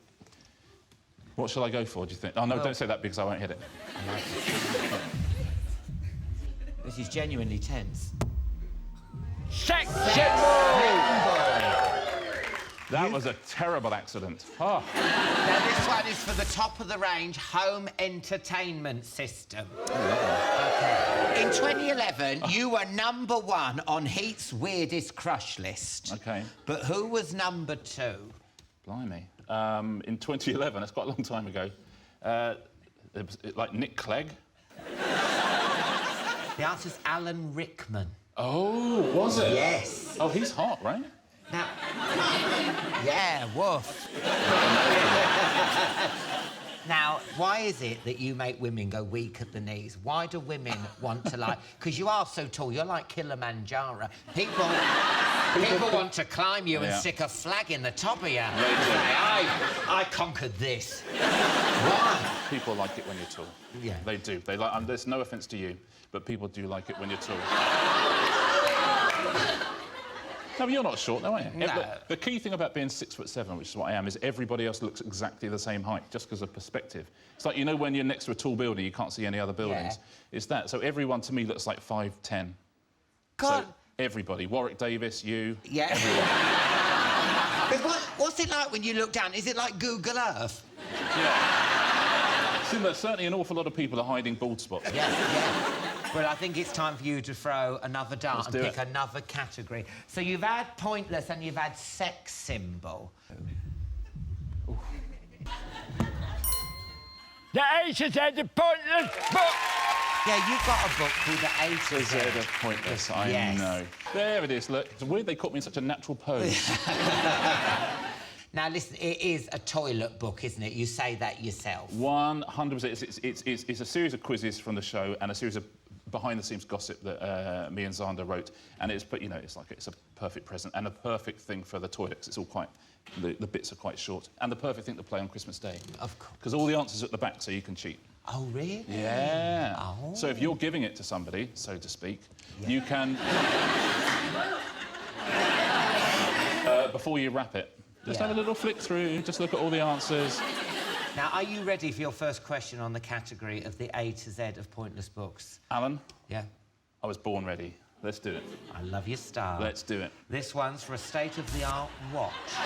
What shall I go for, do you think? Oh, no, don't say that because I won't hit it. This is genuinely tense. Sex symbol! That was a terrible accident. Oh. Now, this one is for the top-of-the-range home entertainment system. Okay. In 2011, you were #1 on Heat's Weirdest Crush list. OK. But who was #2? Blimey. in 2011. That's quite a long time ago. It was like Nick Clegg. The answer's Alan Rickman. Oh, was it? Yes. Oh, he's hot, right? Now, yeah, woof. Now, why is it that you make women go weak at the knees? Why do women want to, like... Because you are so tall, you're like Kilimanjaro. People want to climb you and stick a flag in the top of you. I conquered this. Why? People like it when you're tall. Yeah. They do. They like... there's no offence to you, but people do like it when you're tall. No, but you're not short, though, are you? No. The key thing about being 6'7", which is what I am, is everybody else looks exactly the same height, just because of perspective. It's like, you know, when you're next to a tall building, you can't see any other buildings. Yeah. It's that. So everyone, to me, looks like 5'10". God. So everybody. Warwick Davis, you, yeah. everyone. What's it like when you look down? Is it like Google Earth? Yeah. See, there's certainly an awful lot of people are hiding bald spots. Yeah. Well, I think it's time for you to throw another dart and pick another category. So you've had pointless and you've had sex symbol. The A to Z of pointless book. Yeah, you've got a book called The A to Z of Pointless. I know. There it is. Look, it's weird they caught me in such a natural pose. Now, listen, it is a toilet book, isn't it? You say that yourself. 100%. It's a series of quizzes from the show and a series of behind-the-scenes gossip that me and Xander wrote, and it's a perfect present and a perfect thing for the toilet, 'cause it's all quite... The bits are quite short, and the perfect thing to play on Christmas Day. Of course. Because all the answers are at the back, so you can cheat. Oh, really? Yeah. Oh. So if you're giving it to somebody, so to speak, you can... before you wrap it, just have a little flick through, just look at all the answers. Now, are you ready for your first question on the category of the A to Z of pointless books? Alan? Yeah? I was born ready. Let's do it. I love your style. Let's do it. This one's for a state-of-the-art watch. Oh,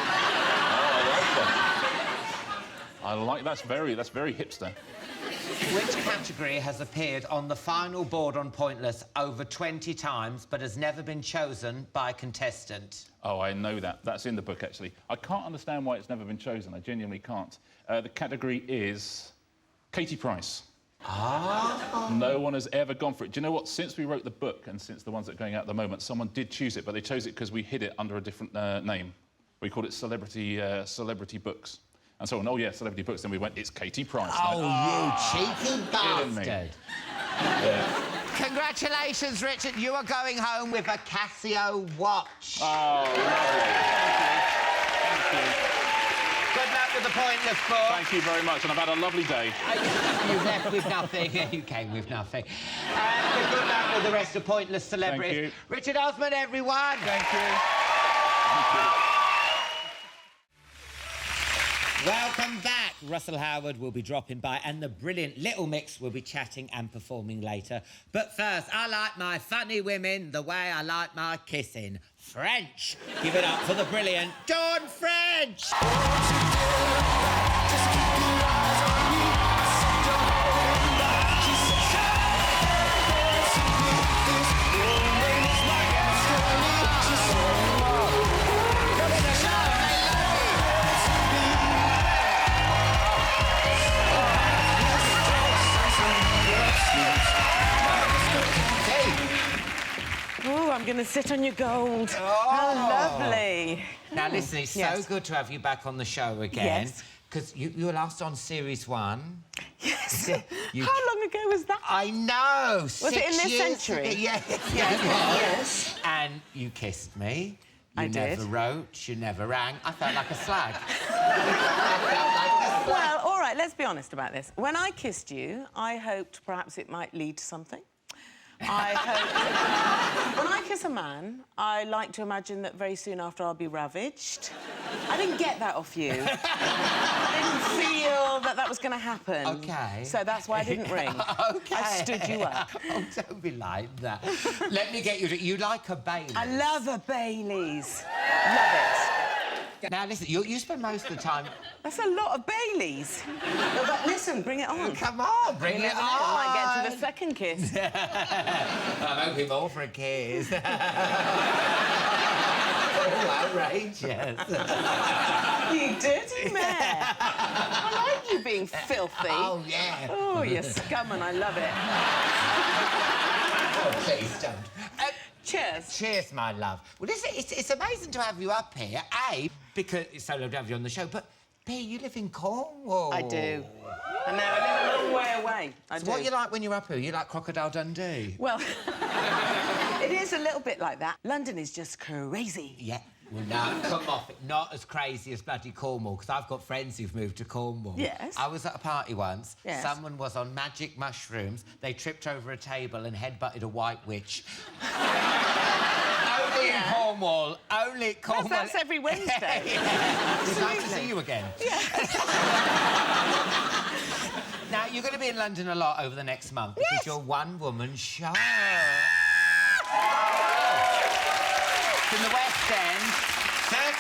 I like that. I like... That's very hipster. Which category has appeared on the final board on Pointless over 20 times but has never been chosen by a contestant? Oh, I know that. That's in the book, actually. I can't understand why it's never been chosen. I genuinely can't. The category is Katie Price. Ah. No one has ever gone for it. Do you know what? Since we wrote the book and since the ones that are going out at the moment, someone did choose it, but they chose it because we hid it under a different name. We called it Celebrity Books. And so, oh, yeah, Celebrity Books. Then we went, it's Katie Price. Oh, you cheeky bastard. Yeah. Congratulations, Richard. You are going home with a Casio watch. Oh, lovely. Thank you. Good luck with the Pointless book. Thank you very much, and I've had a lovely day. You left with nothing. You came with nothing. And good luck with the rest of Pointless Celebrities. Thank you. Richard Osman, everyone. Thank you. Thank you. Welcome back. Russell Howard will be dropping by and the brilliant Little Mix will be chatting and performing later. But first, I like my funny women the way I like my kissing. French. Give it up for the brilliant Dawn French. Oh, I'm going to sit on your gold. Oh. How lovely. Now, listen, it's so good to have you back on the show again. Yes. Because you were last on Series 1. Yes. How long ago was that? I know. Was it in this century? Yes. Yes. And you kissed me. You never wrote, you never rang. I felt like a slag. Well, all right, let's be honest about this. When I kissed you, I hoped perhaps it might lead to something. I hope... When I kiss a man, I like to imagine that very soon after I'll be ravaged. I didn't get that off you. I didn't feel that that was going to happen. OK. So that's why I didn't ring. OK. I stood you up. Oh, don't be like that. Let me get you to... You like a Baileys. I love a Baileys. Love it. Now, listen, you spend most of the time... That's a lot of Baileys. No, but listen, bring it on. Come on, bring it on. I might get to the second kiss. I'm hoping more for a kiss. Oh, outrageous. You dirty mare. I like you being filthy. Oh, yeah. Oh, you scum, and I love it. Oh, please don't. Cheers. Cheers, my love. Well, it's amazing to have you up here. A, because it's so lovely to have you on the show, but B, you live in Cornwall. I do. I know, I live a long way away. So what you like when you're up here? You like Crocodile Dundee? Well, it is a little bit like that. London is just crazy. Yeah. Well, no, come off it. Not as crazy as bloody Cornwall, because I've got friends who've moved to Cornwall. Yes. I was at a party once. Yes. Someone was on magic mushrooms. They tripped over a table and headbutted a white witch. Only in Cornwall. Only in Cornwall. That's every Wednesday. It's nice to see you again. Yeah. Now, you're going to be in London a lot over the next month because you're one-woman show. In the West End,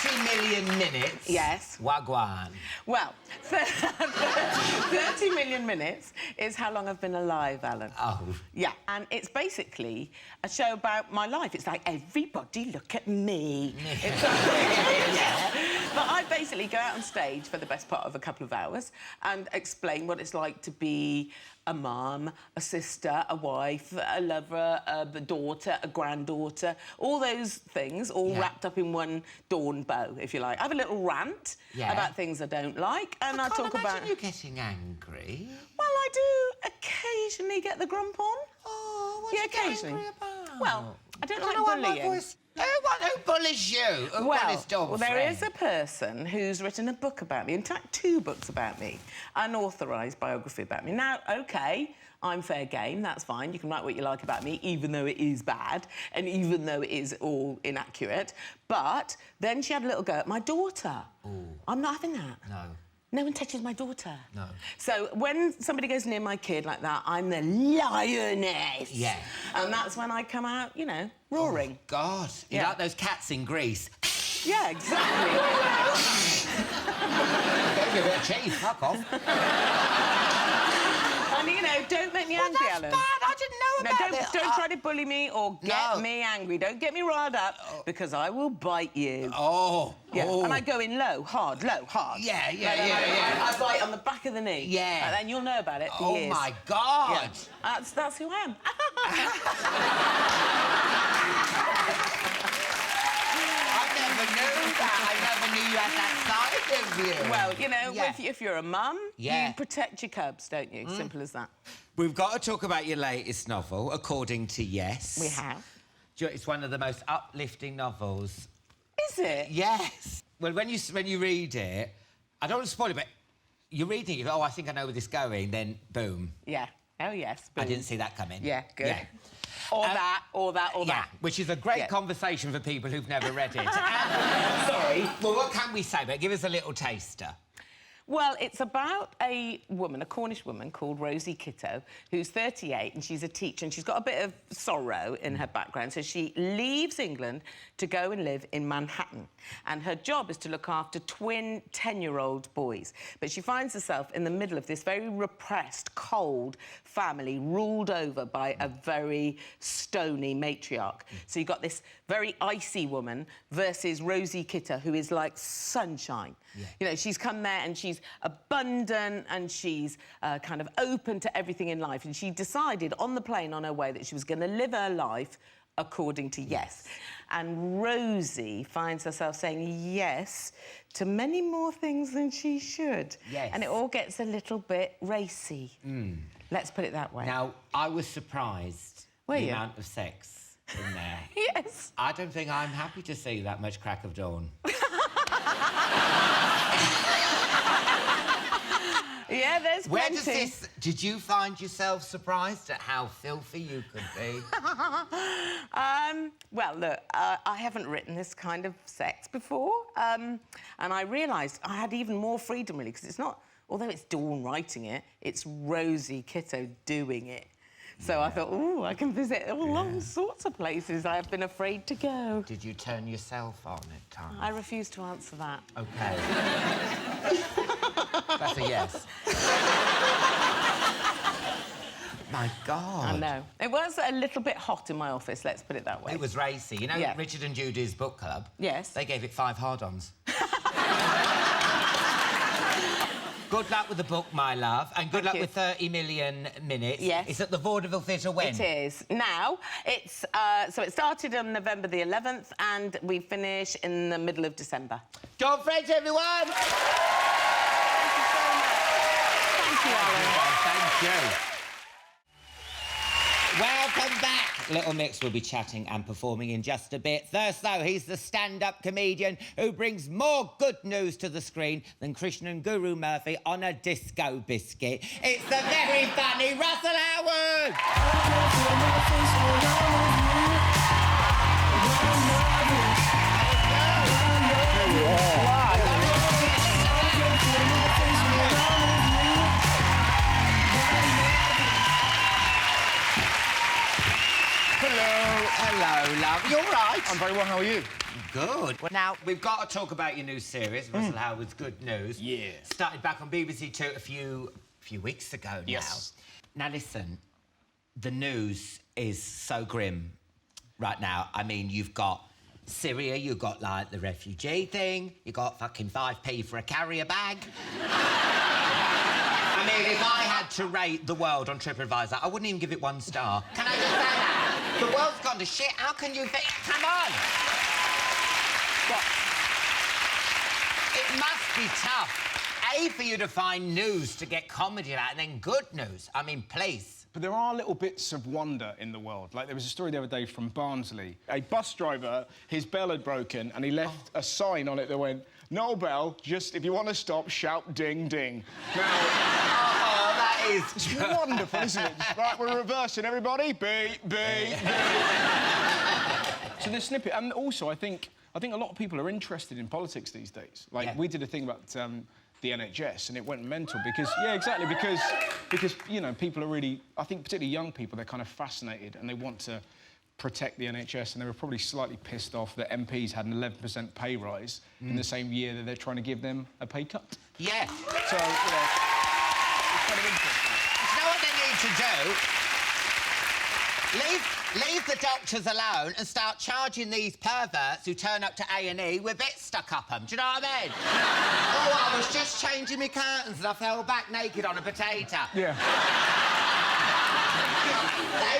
30 million minutes. Yes. Wagwan. Well, 30 million minutes is how long I've been alive, Alan. Oh. Yeah, and it's basically a show about my life. It's like, everybody look at me. It's yeah. But I basically go out on stage for the best part of a couple of hours and explain what it's like to be a mum, a sister, a wife, a lover, a daughter, a granddaughter, all those things, all wrapped up in one dawn bow, if you like. I have a little rant about things I don't like, and I talk about... I can't imagine you getting angry. Well, I do occasionally get the grump on. Oh, what do you get angry about? Well, I don't like know why my bullying. voice... Who bullies you? Who bullies Dawn's Well, there friend? is a person who's written a book about me, in fact, 2 books about me, unauthorised biography about me. Now, OK, I'm fair game, that's fine. You can write what you like about me, even though it is bad, and even though it is all inaccurate. But then she had a little go at my daughter. Ooh. I'm not having that. No. No one touches my daughter. No. So when somebody goes near my kid like that, I'm the lioness. Yeah. And that's when I come out, you know, roaring. Oh, God. You like those cats in Greece? Yeah, exactly. Gave you a bit of cheese, fuck off. And, you know, don't make me angry, Alan. That's bad. I didn't know about it. Don't try to bully me or get me angry. Don't get me riled up, because I will bite you. Oh. Yeah, oh. and I go in low, hard. Yeah. I bite on the back of the knee. Yeah. And then you'll know about it for years. Oh, my God. Yeah. That's who I am. I never knew you had that side of you. Well, you know, if you're a mum, you protect your cubs, don't you? Simple as that. We've got to talk about your latest novel, according to Yes. We have. It's one of the most uplifting novels. Is it? Yes. Well, when you read it, I don't want to spoil it, but you're reading it, you go, oh, I think I know where this is going, then boom. Yeah. Oh, yes. Boom. I didn't see that coming. Yeah, good. Yeah. Or that. Yeah, which is a great conversation for people who've never read it. Sorry. Well, what can we say? But give us a little taster. Well, it's about a woman, a Cornish woman called Rosie Kitto, who's 38 and she's a teacher and she's got a bit of sorrow in her background. So she leaves England to go and live in Manhattan. And her job is to look after twin 10-year-old boys. But she finds herself in the middle of this very repressed, cold family ruled over by a very stony matriarch. So you've got this very icy woman versus Rosie Kitto, who is like sunshine. Yeah. You know, she's come there and she's abundant and she's kind of open to everything in life. And she decided on the plane on her way that she was going to live her life according to yes. And Rosie finds herself saying yes to many more things than she should. Yes. And it all gets a little bit racy. Let's put it that way. Now, I was surprised Were the you? amount of sex in there. Yes. I don't think I'm happy to see that much crack of dawn. Yeah, there's Where plenty. does this... Did you find yourself surprised at how filthy you could be? Well, look, I haven't written this kind of sex before, and I realised I had even more freedom, really, because it's not... Although it's Dawn writing it, it's Rosie Kitto doing it. So I thought, ooh, I can visit all sorts of places I've been afraid to go. Did you turn yourself on at times? I refuse to answer that. OK. That's a yes. My God. I know. It was a little bit hot in my office, let's put it that way. It was racy. You know Richard and Judy's book club? Yes. They gave it 5 hard-ons. Good luck with the book, my love, and good luck with 30 million minutes. Yes. It's at the Vaudeville Theatre when? It is. Now, it's... so it started on November the 11th and we finish in the middle of December. Go on, French, everyone! Thank you, Alan. Thank you. Welcome back. Little Mix will be chatting and performing in just a bit. First, though, he's the stand-up comedian who brings more good news to the screen than Krishna and Guru Murphy on a disco biscuit. It's the very funny Russell Howard! Hello, love. You all right? I'm very well, how are you? Good. Well, now, we've got to talk about your new series, Russell Howard's Good News. Yeah. Started back on BBC Two a few weeks ago now. Yes. Now, listen, the news is so grim right now. I mean, you've got Syria, you've got, like, the refugee thing, you've got fucking 5p for a carrier bag. I mean, if I had to rate the world on TripAdvisor, I wouldn't even give it 1 star. Can I just say that? The world's gone to shit. How can you think... Come on! What? It must be tough, A, for you to find news to get comedy about, and then good news. I mean, please. But there are little bits of wonder in the world. Like, there was a story the other day from Barnsley. A bus driver, his bell had broken, and he left a sign on it that went, "No bell, just if you want to stop, shout ding, ding." Now... that is... It's wonderful, isn't it? Right, we're reversing, everybody. Beep, beep, beep. So the snippet... And also, I think a lot of people are interested in politics these days. Like, we did a thing about... the NHS, and it went mental because... Yeah, exactly, because, you know, people are really... I think particularly young people, they're kind of fascinated and they want to protect the NHS, and they were probably slightly pissed off that MPs had an 11% pay rise in the same year that they're trying to give them a pay cut. Yeah. So, you know, it's kind of interesting. You know what they need to do? Leave the doctors alone and start charging these perverts who turn up to A&E with bits stuck up them. Do you know what I mean? Oh, I was just changing my curtains and I fell back naked on a potato. Yeah.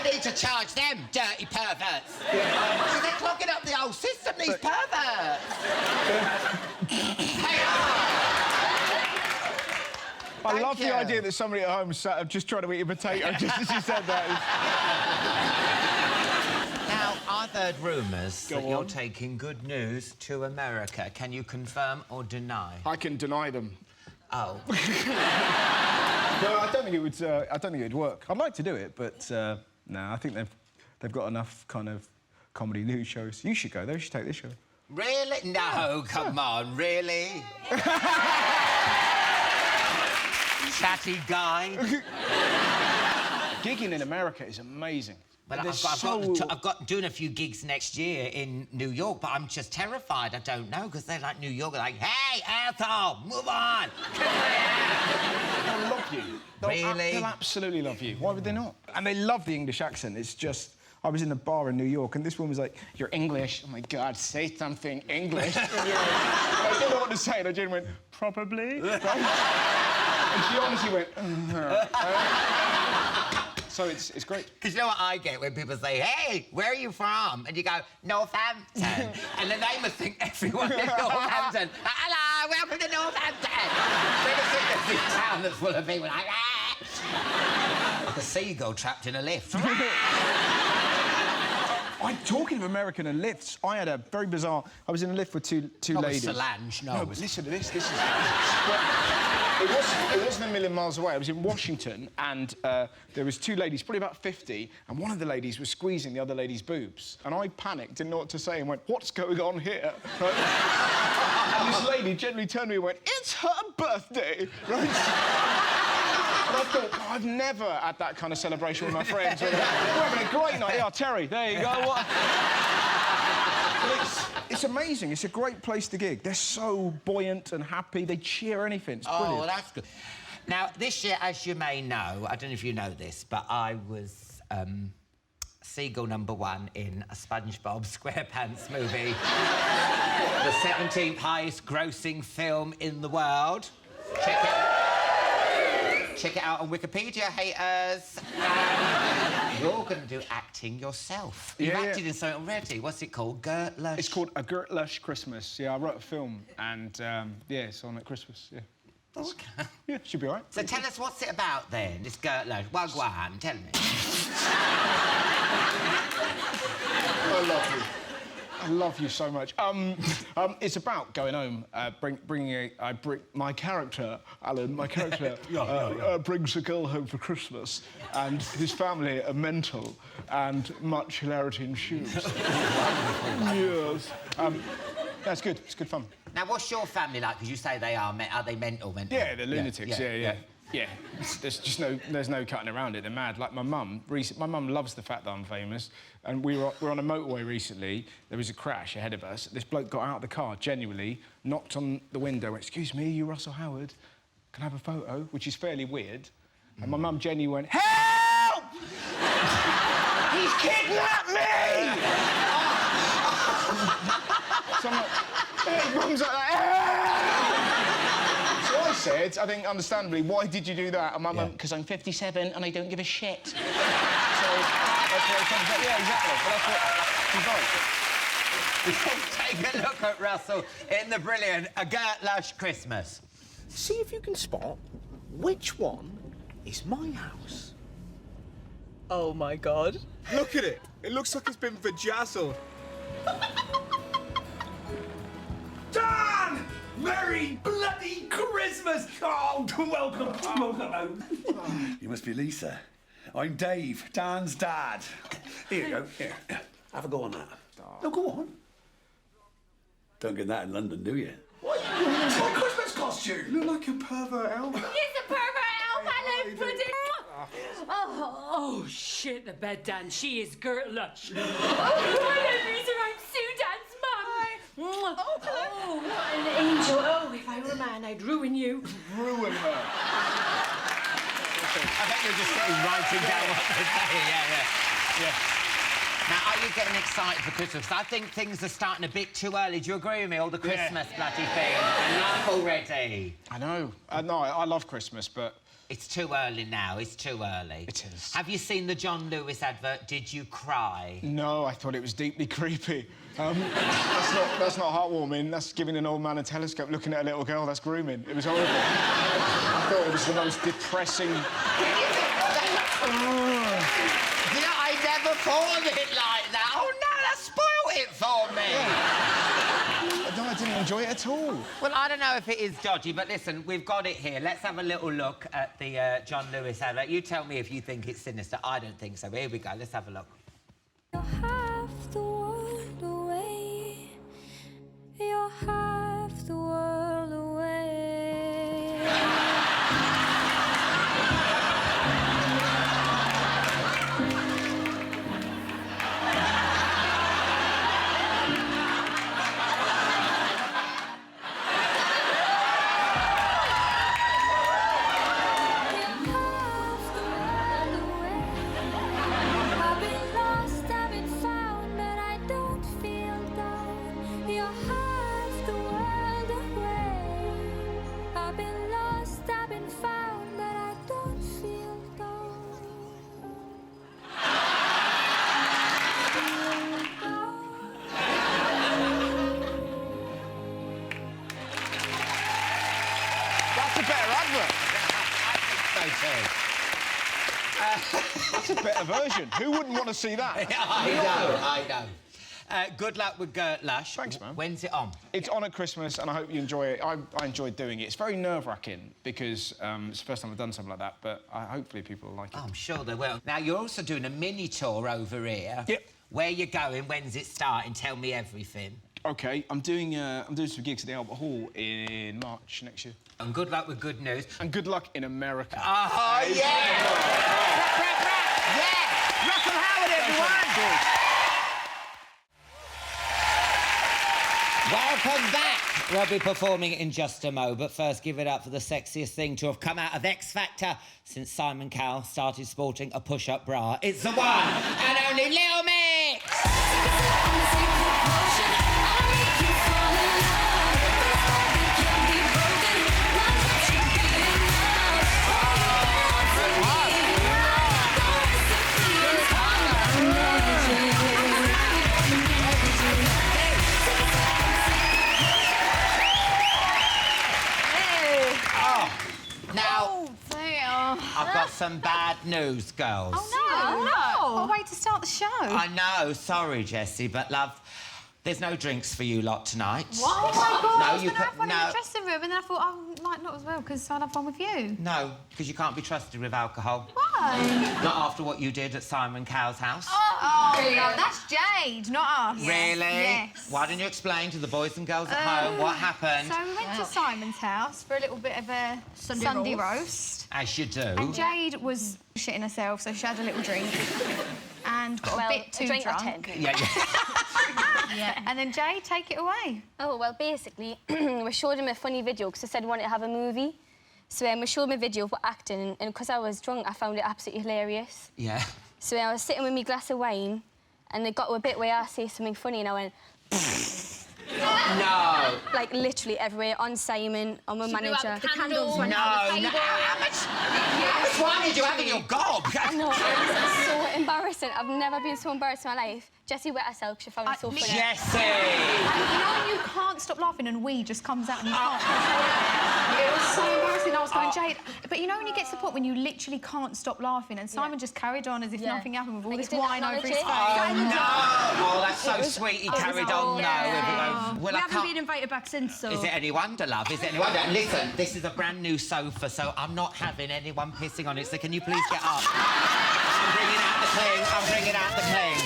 They need to charge them, dirty perverts. Yeah. They're clogging up the whole system, these perverts. Hey, I love the idea that somebody at home sat up just trying to eat a potato just as you said that. Now, I've heard rumours that you're taking Good News to America. Can you confirm or deny? I can deny them. Oh. No, I don't think it would. I don't think it would work. I'd like to do it, but no, I think they've got enough kind of comedy news shows. You should go. They should take this show. Really? No, come on, really? Chatty guy. Gigging in America is amazing. Well, I've got doing a few gigs next year in New York, but I'm just terrified. I don't know, because they're like New York, like, hey, asshole, move on. They'll love you. Really? They'll absolutely love you. Why would they not? And they love the English accent. It's just... I was in a bar in New York, and this woman was like, "You're English." Oh, my God, say something English. I didn't know what to say, and I just went, "Probably." Right? And she honestly went, So it's great. Because you know what I get when people say, "Hey, where are you from?" And you go, "Northampton." And then they must think everyone in Northampton. Hello, welcome to Northampton. They must think there's this town that's full of people like, like a seagull trapped in a lift. I'm talking of American and lifts. I had a very bizarre... I was in a lift with two ladies. Solange, no. No, but listen to this. This is... It wasn't a million miles away. I was in Washington, and there was two ladies, probably about 50, and one of the ladies was squeezing the other lady's boobs. And I panicked, didn't know what to say, and went, "What's going on here?" Right? And this lady gently turned to me and went, "It's her birthday!" Right? And I thought, oh, I've never had that kind of celebration with my friends. We're having a great night. Yeah, Terry, there you go. What? It's amazing. It's a great place to gig. They're so buoyant and happy. They cheer anything. It's brilliant. Oh, that's good. Now, this year, as you may know, I don't know if you know this, but I was Seagull #1 in a SpongeBob SquarePants movie. The 17th highest grossing film in the world. Check it out on Wikipedia, haters. You're going to do acting yourself. You've acted in something already. What's it called? Gertlush? It's called A Gertlush Christmas. Yeah, I wrote a film and, yeah, it's on at Christmas, yeah. Oh, okay. Yeah, should be all right. So tell us, what's it about then, this Gertlush? Wagwan, tell me. I love you. I love you so much. It's about going home, my character, Alan, brings a girl home for Christmas, and his family are mental, and much hilarity ensues. Yes. That's good. It's good fun. Now, what's your family like? Because you say they are they mental? Yeah, they're lunatics. Yeah. There's no cutting around it. They're mad. Like my mum loves the fact that I'm famous. And we're on a motorway recently. There was a crash ahead of us. This bloke got out of the car, genuinely, knocked on the window, went, "Excuse me, you Russell Howard? Can I have a photo?" Which is fairly weird. And my mum genuinely went, "Help! He's kidnapped me!" So I'm like, hey, mum's like that. So I said, I think understandably, "Why did you do that?" And my mum, "Because I'm 57 and I don't give a shit." So that's what I said. Yeah, exactly. But that's what she's like. Take a look at Russell in the brilliant A Gertlush Christmas. See if you can spot which one is my house. Oh, my God. Look at it. It looks like it's been vajazzled. Dan! Merry bloody Christmas! Oh, welcome home. You must be Lisa. I'm Dave, Dan's dad. Here you go. Here. Have a go on that. No, go on. Don't get that in London, do you? What? It's my Christmas costume! You look like a pervert elf. He's a pervert elf, Alan Pudding! Oh, shit the bed, Dan. She is Gertlush. Oh, hello, Lisa. I'm Sue, Dan's mum. Oh, hello. Oh, what an angel. Oh, if I were a man, I'd ruin you. Ruin her. I bet you're just sitting writing down what they're saying. Yeah. Now, are you getting excited for Christmas? I think things are starting a bit too early. Do you agree with me? All the Christmas bloody thing. Enough already. I know. I love Christmas, but... It's too early now. It's too early. It is. Have you seen the John Lewis advert? Did you cry? No, I thought it was deeply creepy. That's not heartwarming. That's giving an old man a telescope looking at a little girl. That's grooming. It was horrible. I thought it was the most depressing... I never thought of it like that. Oh, no, that spoiled it for me. No, I didn't enjoy it at all. Well, I don't know if it is dodgy, but listen, we've got it here. Let's have a little look at the John Lewis advert. You tell me if you think it's sinister. I don't think so. Here we go. Let's have a look. You're half the world away. You're half the world away. That's a better version. Who wouldn't want to see that? I know. Good luck with Gertlush. Thanks, man. When's it on? It's on at Christmas, and I hope you enjoy it. I enjoyed doing it. It's very nerve-wracking because it's the first time I've done something like that, but hopefully people will like it. Oh, I'm sure they will. Now, you're also doing a mini tour over here. Yep. Where you going? When's it starting? Tell me everything. OK, I'm doing some gigs at the Albert Hall in March next year. And good luck with good news. And good luck in America. Oh, yeah! Yeah! Russell Howard, everyone! Welcome back. We'll be performing in just a mo, but first give it up for the sexiest thing to have come out of X Factor since Simon Cowell started sporting a push-up bra. It's the one and only Lil Mix! I've got some bad news, girls. Oh, no. What a way to start the show. I know, sorry, Jessie, but love, there's no drinks for you lot tonight. What? Oh, my God. No, I was you going to have one in no. the dressing room, and then I thought, oh, might not as well, because I'll have one with you. No, because you can't be trusted with alcohol. Why? Not after what you did at Simon Cowell's house. Oh, no, that's Jade, not us. Really? Yes. Why didn't you explain to the boys and girls at home what happened? So we went to Simon's house for a little bit of a Sunday roast. As you do. And Jade was shitting herself, so she had a little drink and got a bit too drunk. Yeah. Yeah. And then Jade, take it away. Oh, well, basically, we showed him a funny video because I said we wanted to have a movie. So we showed him a video of what acting, and because I was drunk, I found it absolutely hilarious. Yeah. So I was sitting with my glass of wine, and it got to a bit where I say something funny, and I went... No. Like, literally everywhere, on Simon, on my manager. The candles went No, out the no. table. How much wine did you have in your gob? I know, it was so embarrassing. I've never been so embarrassed in my life. Jessie wet herself, she found it so funny. Jessie! You know when you can't stop laughing and we just comes out and you can't control it? It was so embarrassing. I was going, Jade... But you know when you get to the point when you literally can't stop laughing and Simon just carried on as if nothing happened with all this wine over his face. Oh, no! Oh, that's so sweet. He carried on, though. We haven't been invited back since, so... Is it any wonder, love? Is it any wonder? Listen, this is a brand new sofa, so I'm not having anyone pissing on it, so can you please get up? I'm bringing out the cling. I'm bringing out the cling.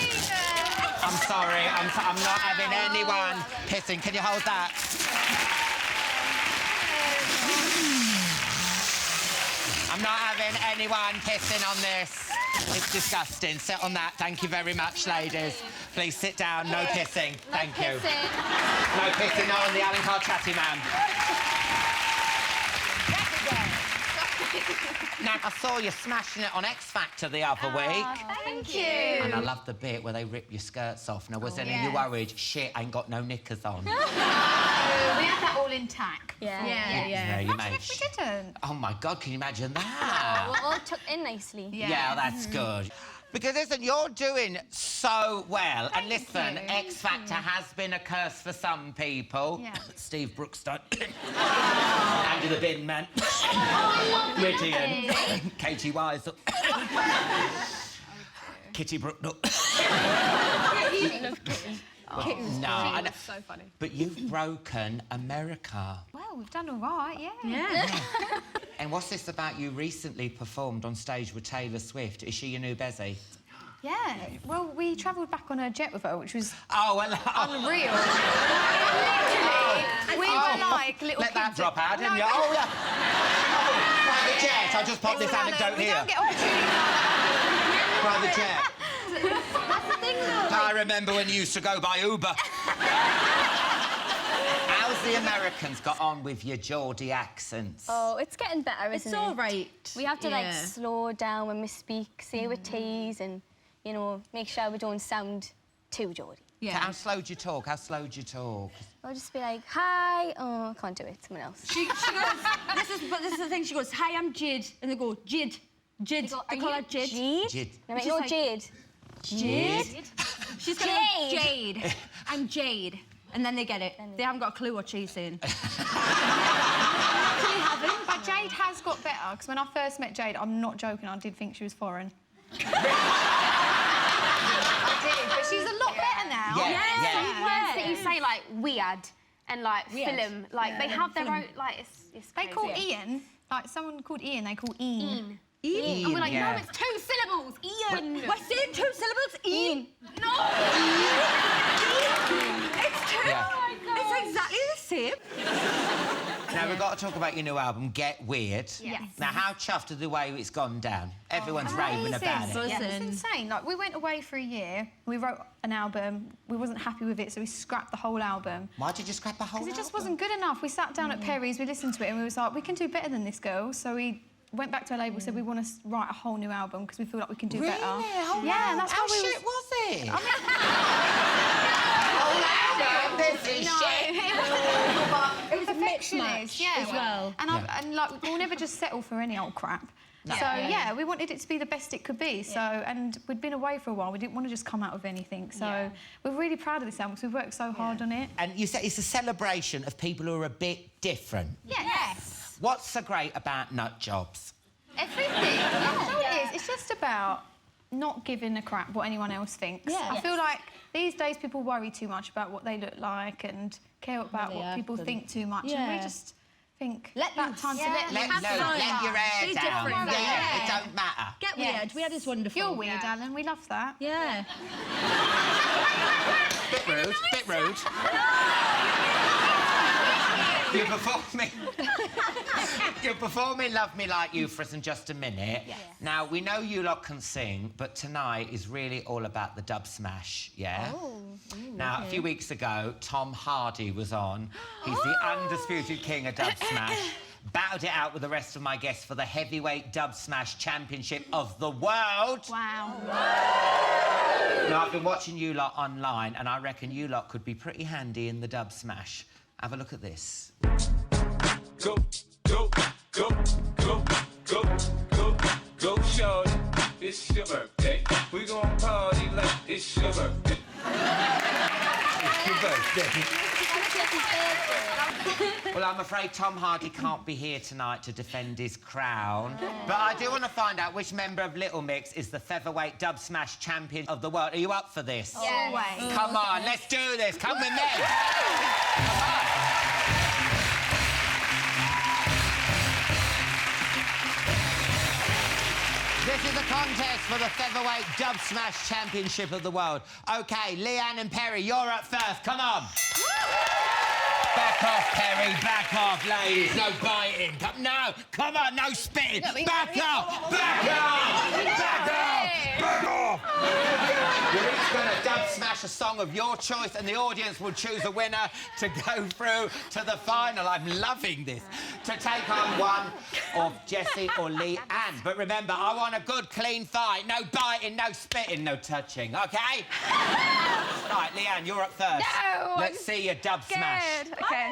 I'm sorry. I'm not having anyone pissing. Can you hold that? I'm not having anyone pissing on this. It's disgusting. Sit on that. Thank you very much, ladies. Please sit down. No pissing. Thank you. No pissing on the Alan Carr Chatty Man. Now, I saw you smashing it on X Factor the other week. Thank you. And I love the bit where they rip your skirts off. Now, was any of you worried? Shit, I ain't got no knickers on. We had that all intact. Yeah, you Imagine if we didn't. Oh, my God, can you imagine that? We're all tucked in nicely. Yeah, that's good. Because, listen, you're doing so well. And listen, X Factor has been a curse for some people. Yeah. Steve Brooks done. Andy the Bin Man. Lydian. Katie Wise. Kitty Brook. No. No, I know. So funny. But you've broken America. Well, we've done all right, yeah. And what's this about you recently performed on stage with Taylor Swift? Is she your new Bezzy? Yeah. Well, we travelled back on a jet with her, which was unreal. Literally, we were like little Let that kids. drop out, didn't you? Oh, yeah. Private jet. I'll just pop this anecdote we here. don't get opportunities. Private jet. That's the thing, though. I remember when you used to go by Uber. How's the Americans got on with your Geordie accents? Oh, it's getting better, isn't it? It's all right. We have to, like, slow down when we speak, say with T's and, you know, make sure we don't sound too Geordie. Yeah. How slow do you talk? How slow do you talk? I'll just be like, hi. Oh, I can't do it. Someone else. She goes, this is the thing, she goes, hi, I'm Jade. And they go, Jade. Jade. They call her Jade. Jade. No, wait, no, Jade. Jade? She's going to Jade. I'm Jade. And then they get it. They haven't got a clue what she's saying. Actually haven't, but Jade has got better, because when I first met Jade, I'm not joking, I did think she was foreign. I did, but she's a lot better now. Some words that you say, like, weird and, like, film. Like, they have their own, like, it's They crazy. call Ian, like, someone called Ian, they call Ian. Ian. And we're like, no, it's 2 syllables. Ian. We're saying 2 syllables. Ian. No. It's 2. Yeah. It's exactly the same. Now, we've got to talk about your new album, Get Weird. Yes. Now, how chuffed are the way it's gone down? Everyone's raving about it. Yeah, it's insane. Like, we went away for a year, we wrote an album, we wasn't happy with it, so we scrapped the whole album. Why did you scrap the whole album? Because it just wasn't good enough. We sat down at Perry's, we listened to it, and we was like, we can do better than this, girl. So we went back to our label, said we want to write a whole new album because we feel like we can do better. Really? Yeah, and that's how why we shit was it? This is shit. It was perfectionist, yeah. as well. And like, we'll never just settle for any old crap. No. So yeah, we wanted it to be the best it could be. So and we'd been away for a while. We didn't want to just come out with anything. So we're really proud of this album because we've worked so hard on it. And you said it's a celebration of people who are a bit different. Yes. What's so great about nut jobs? Everything. That's all it is. It's just about not giving a crap what anyone else thinks. Yeah. I feel like these days people worry too much about what they look like and care about what people think too much. And we just think that time to let your hair down. Yeah, it don't matter. Get weird. Weird is wonderful. You're weird, Alan. We love that. Yeah. Bit rude. Bit rude. You're performing Love Me Like You for us in just a minute. Yes. Now, we know you lot can sing, but tonight is really all about the Dubsmash, yeah? Now, a few weeks ago, Tom Hardy was on. He's the undisputed king of Dubsmash. Battled it out with the rest of my guests for the heavyweight Dubsmash championship of the world. Wow. Now, I've been watching you lot online, and I reckon you lot could be pretty handy in the Dubsmash. Have a look at this. Go, go, go, go, go, go, go, shorty. It's your birthday. We gon' party like it's your birthday. It's your birthday. Well, I'm afraid Tom Hardy can't be here tonight to defend his crown. But I do want to find out which member of Little Mix is the featherweight Dubsmash champion of the world. Are you up for this? Always. Come on, let's do this. Come with me. Come on. This is a contest for the featherweight Dubsmash championship of the world. OK, Leanne and Perry, you're up first. Come on. Back off, Perry. Back off, ladies. No biting. No, come on, no spitting. Back off. Back off. Back off. Back off. You're each going to Dubsmash a song of your choice, and the audience will choose a winner to go through to the final. I'm loving this. To take on one of Jessie or Leanne. But remember, I want a good, clean fight. No biting, no spitting, no touching, OK? Right, Leanne, you're up first. No, Let's see your Dubsmash. Good. OK.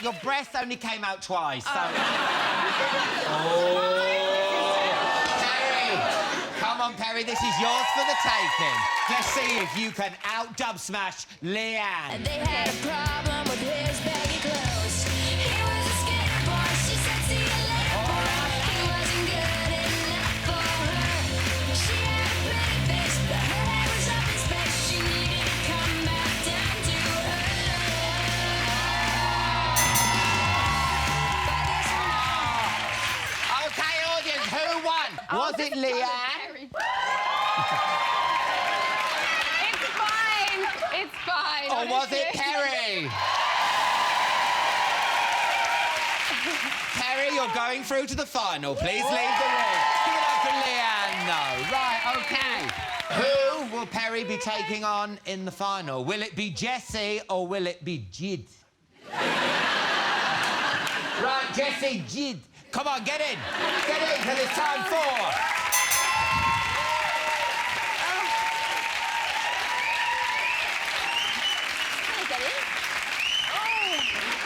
Your breath only came out twice, so... Perry! Come on, Perry, this is yours for the taking. Let's see if you can out-Dubsmash Leanne. They had a problem with his baggy clothes. He was a skinny boy, she said, see you later, boy. He wasn't good enough for her. She had a pretty face, but her hair was up in space. She needed to come back down to earth. Who won? Was it Leanne? It's fine. It's fine. Or was it Perry? Perry, you're going through to the final. Please leave the room. Give it up for Leanne. No. Right, OK. Who will Perry be taking on in the final? Will it be Jessie or will it be Jade? Right, Jessie, Jade. Come on, get in. Get in, because it's time for...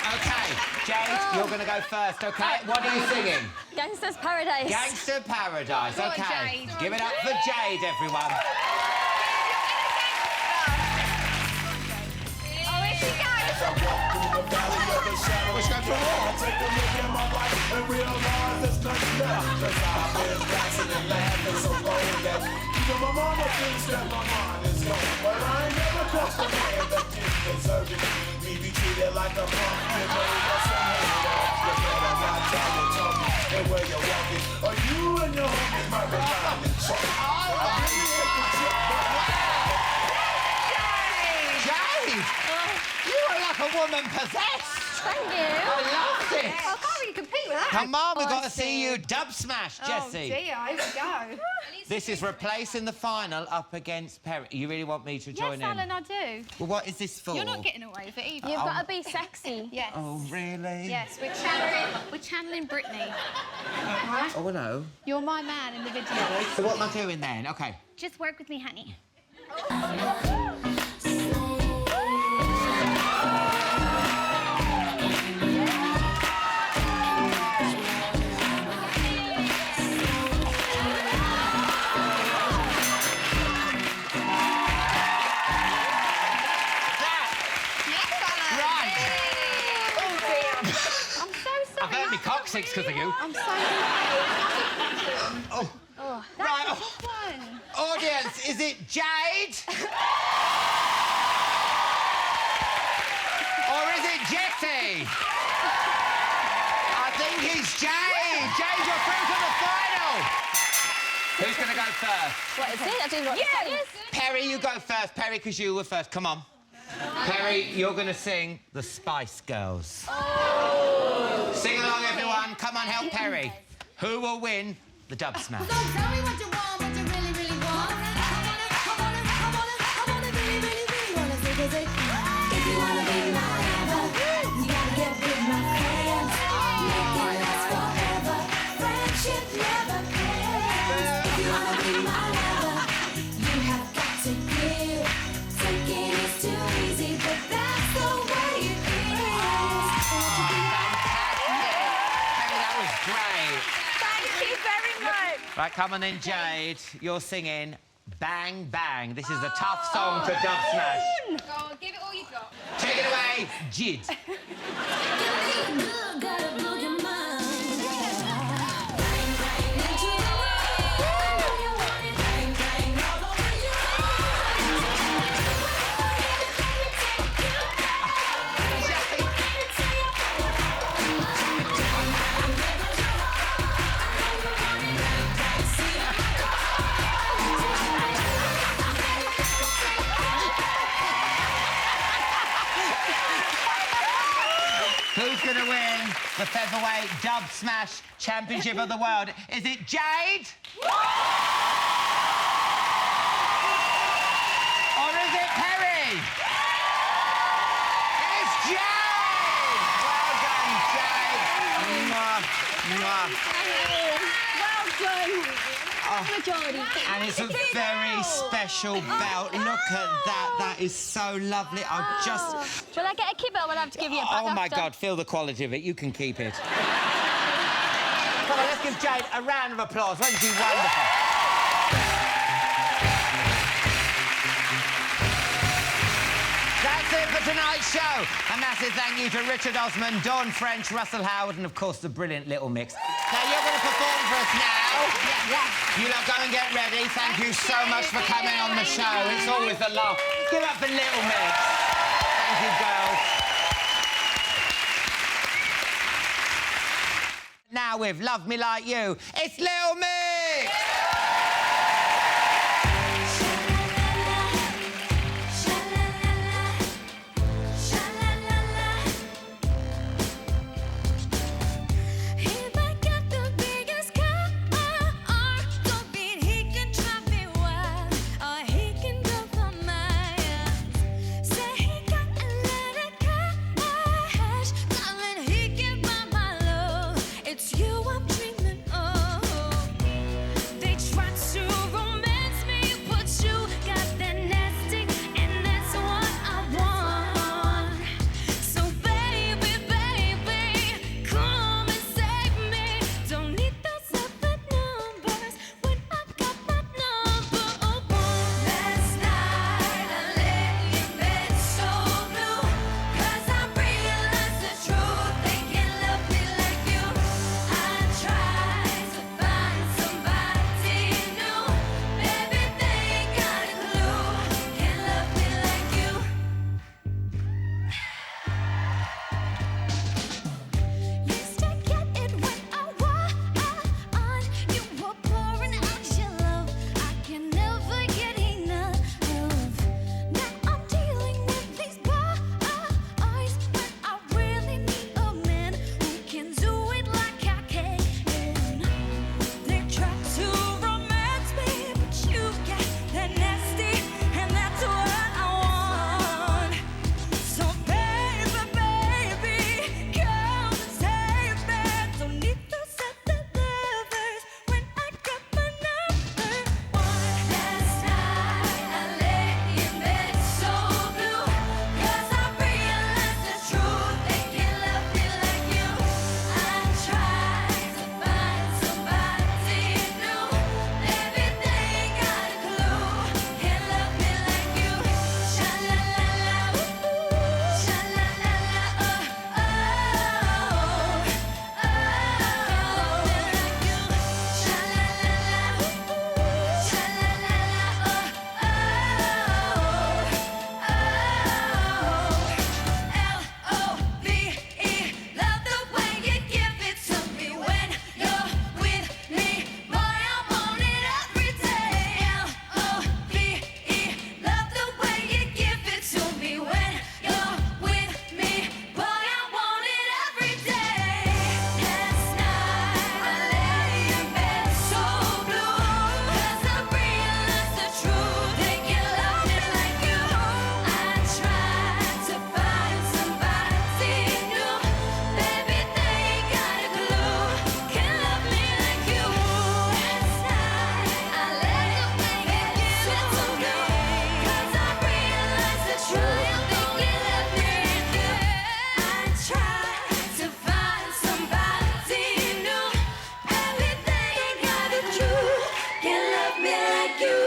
OK, Jade, you're going to go first, OK? What are you singing? Gangster's Paradise. Gangster Paradise, Go on, OK. Jade. Give it up for Jade, everyone. Oh, As I walk through the valley of the shadow of death, I take a look at my life and realize there's nothing left. 'Cause I've been dancing and laughing so long that even my mama thinks that my mind is gone. But I ain't never crossed a man that didn't deserve it. Me be treated like a punk, you know what's in here. You better watch how you're talking and where you're walking, or you and your homies might be lying and choking. Jade! You are like a woman possessed. Thank you. I loved it. I can't really compete with that. Come on, we've got to see you Dubsmash, Jessie. Oh dear, here we go. This is replacing the final up against Perry. You really want me to join in? Yes, Alan, I do. Well, what is this for? You're not getting away with it either. You've got to be sexy. Yes. Oh, really? Yes, we're channeling Britney. Oh, hello. You're my man in the video. So what am I doing then? OK. Just work with me, honey. I've hurt me coccyx because of you. I'm so sorry. Oh. That's Right. a good one. Audience, is it Jade? Or is it Jessie? I think it's Jade. Jade, you're through to the final. Who's going to go first? What is it? I don't know what the song is. Perry, you go first. Perry, because you were first. Come on. Perry, you're going to sing the Spice Girls. Oh. Sing along, everyone. Come on, help Perry. Who will win the Dubsmash? Tell me what you want, what you really, really want. I wanna really, really, really wanna say, 'cause if you wanna be my lover, you gotta get with my friends. Make it last forever. Friendship never ends. If you wanna be my lover, you have got to give. Taking is too easy, but that's the way it is. Perry, that was great. Thank you very much. Right, come on then, Jade. You're singing Bang Bang. This is a tough song for Dubsmash. Oh, give it all you got. Take it away, Jade. Who's going to win the Featherweight Dubsmash Championship of the World? Is it Jade? Or is it Perry? It's Jade! Well done, Jade. Mwah, mwah. Well done. Majority. And it's a very special belt. Look at that. That is so lovely. I'll just... Will I get a keep it or will I have to give you a back Oh, my after? God, feel the quality of it. You can keep it. Come on, let's give Jade a round of applause. Wasn't she wonderful? That's it for tonight's show. A massive thank you to Richard Osman, Dawn French, Russell Howard, and, of course, the brilliant Little Mix. Now, you're going to perform for us now. You lot go and get ready. Thank you so much for coming on the show. It's always a laugh. Give up for Little Mix. Thank you, girls. Now with Love Me Like You, it's Little Mix! It's you I'm dreaming of. me like you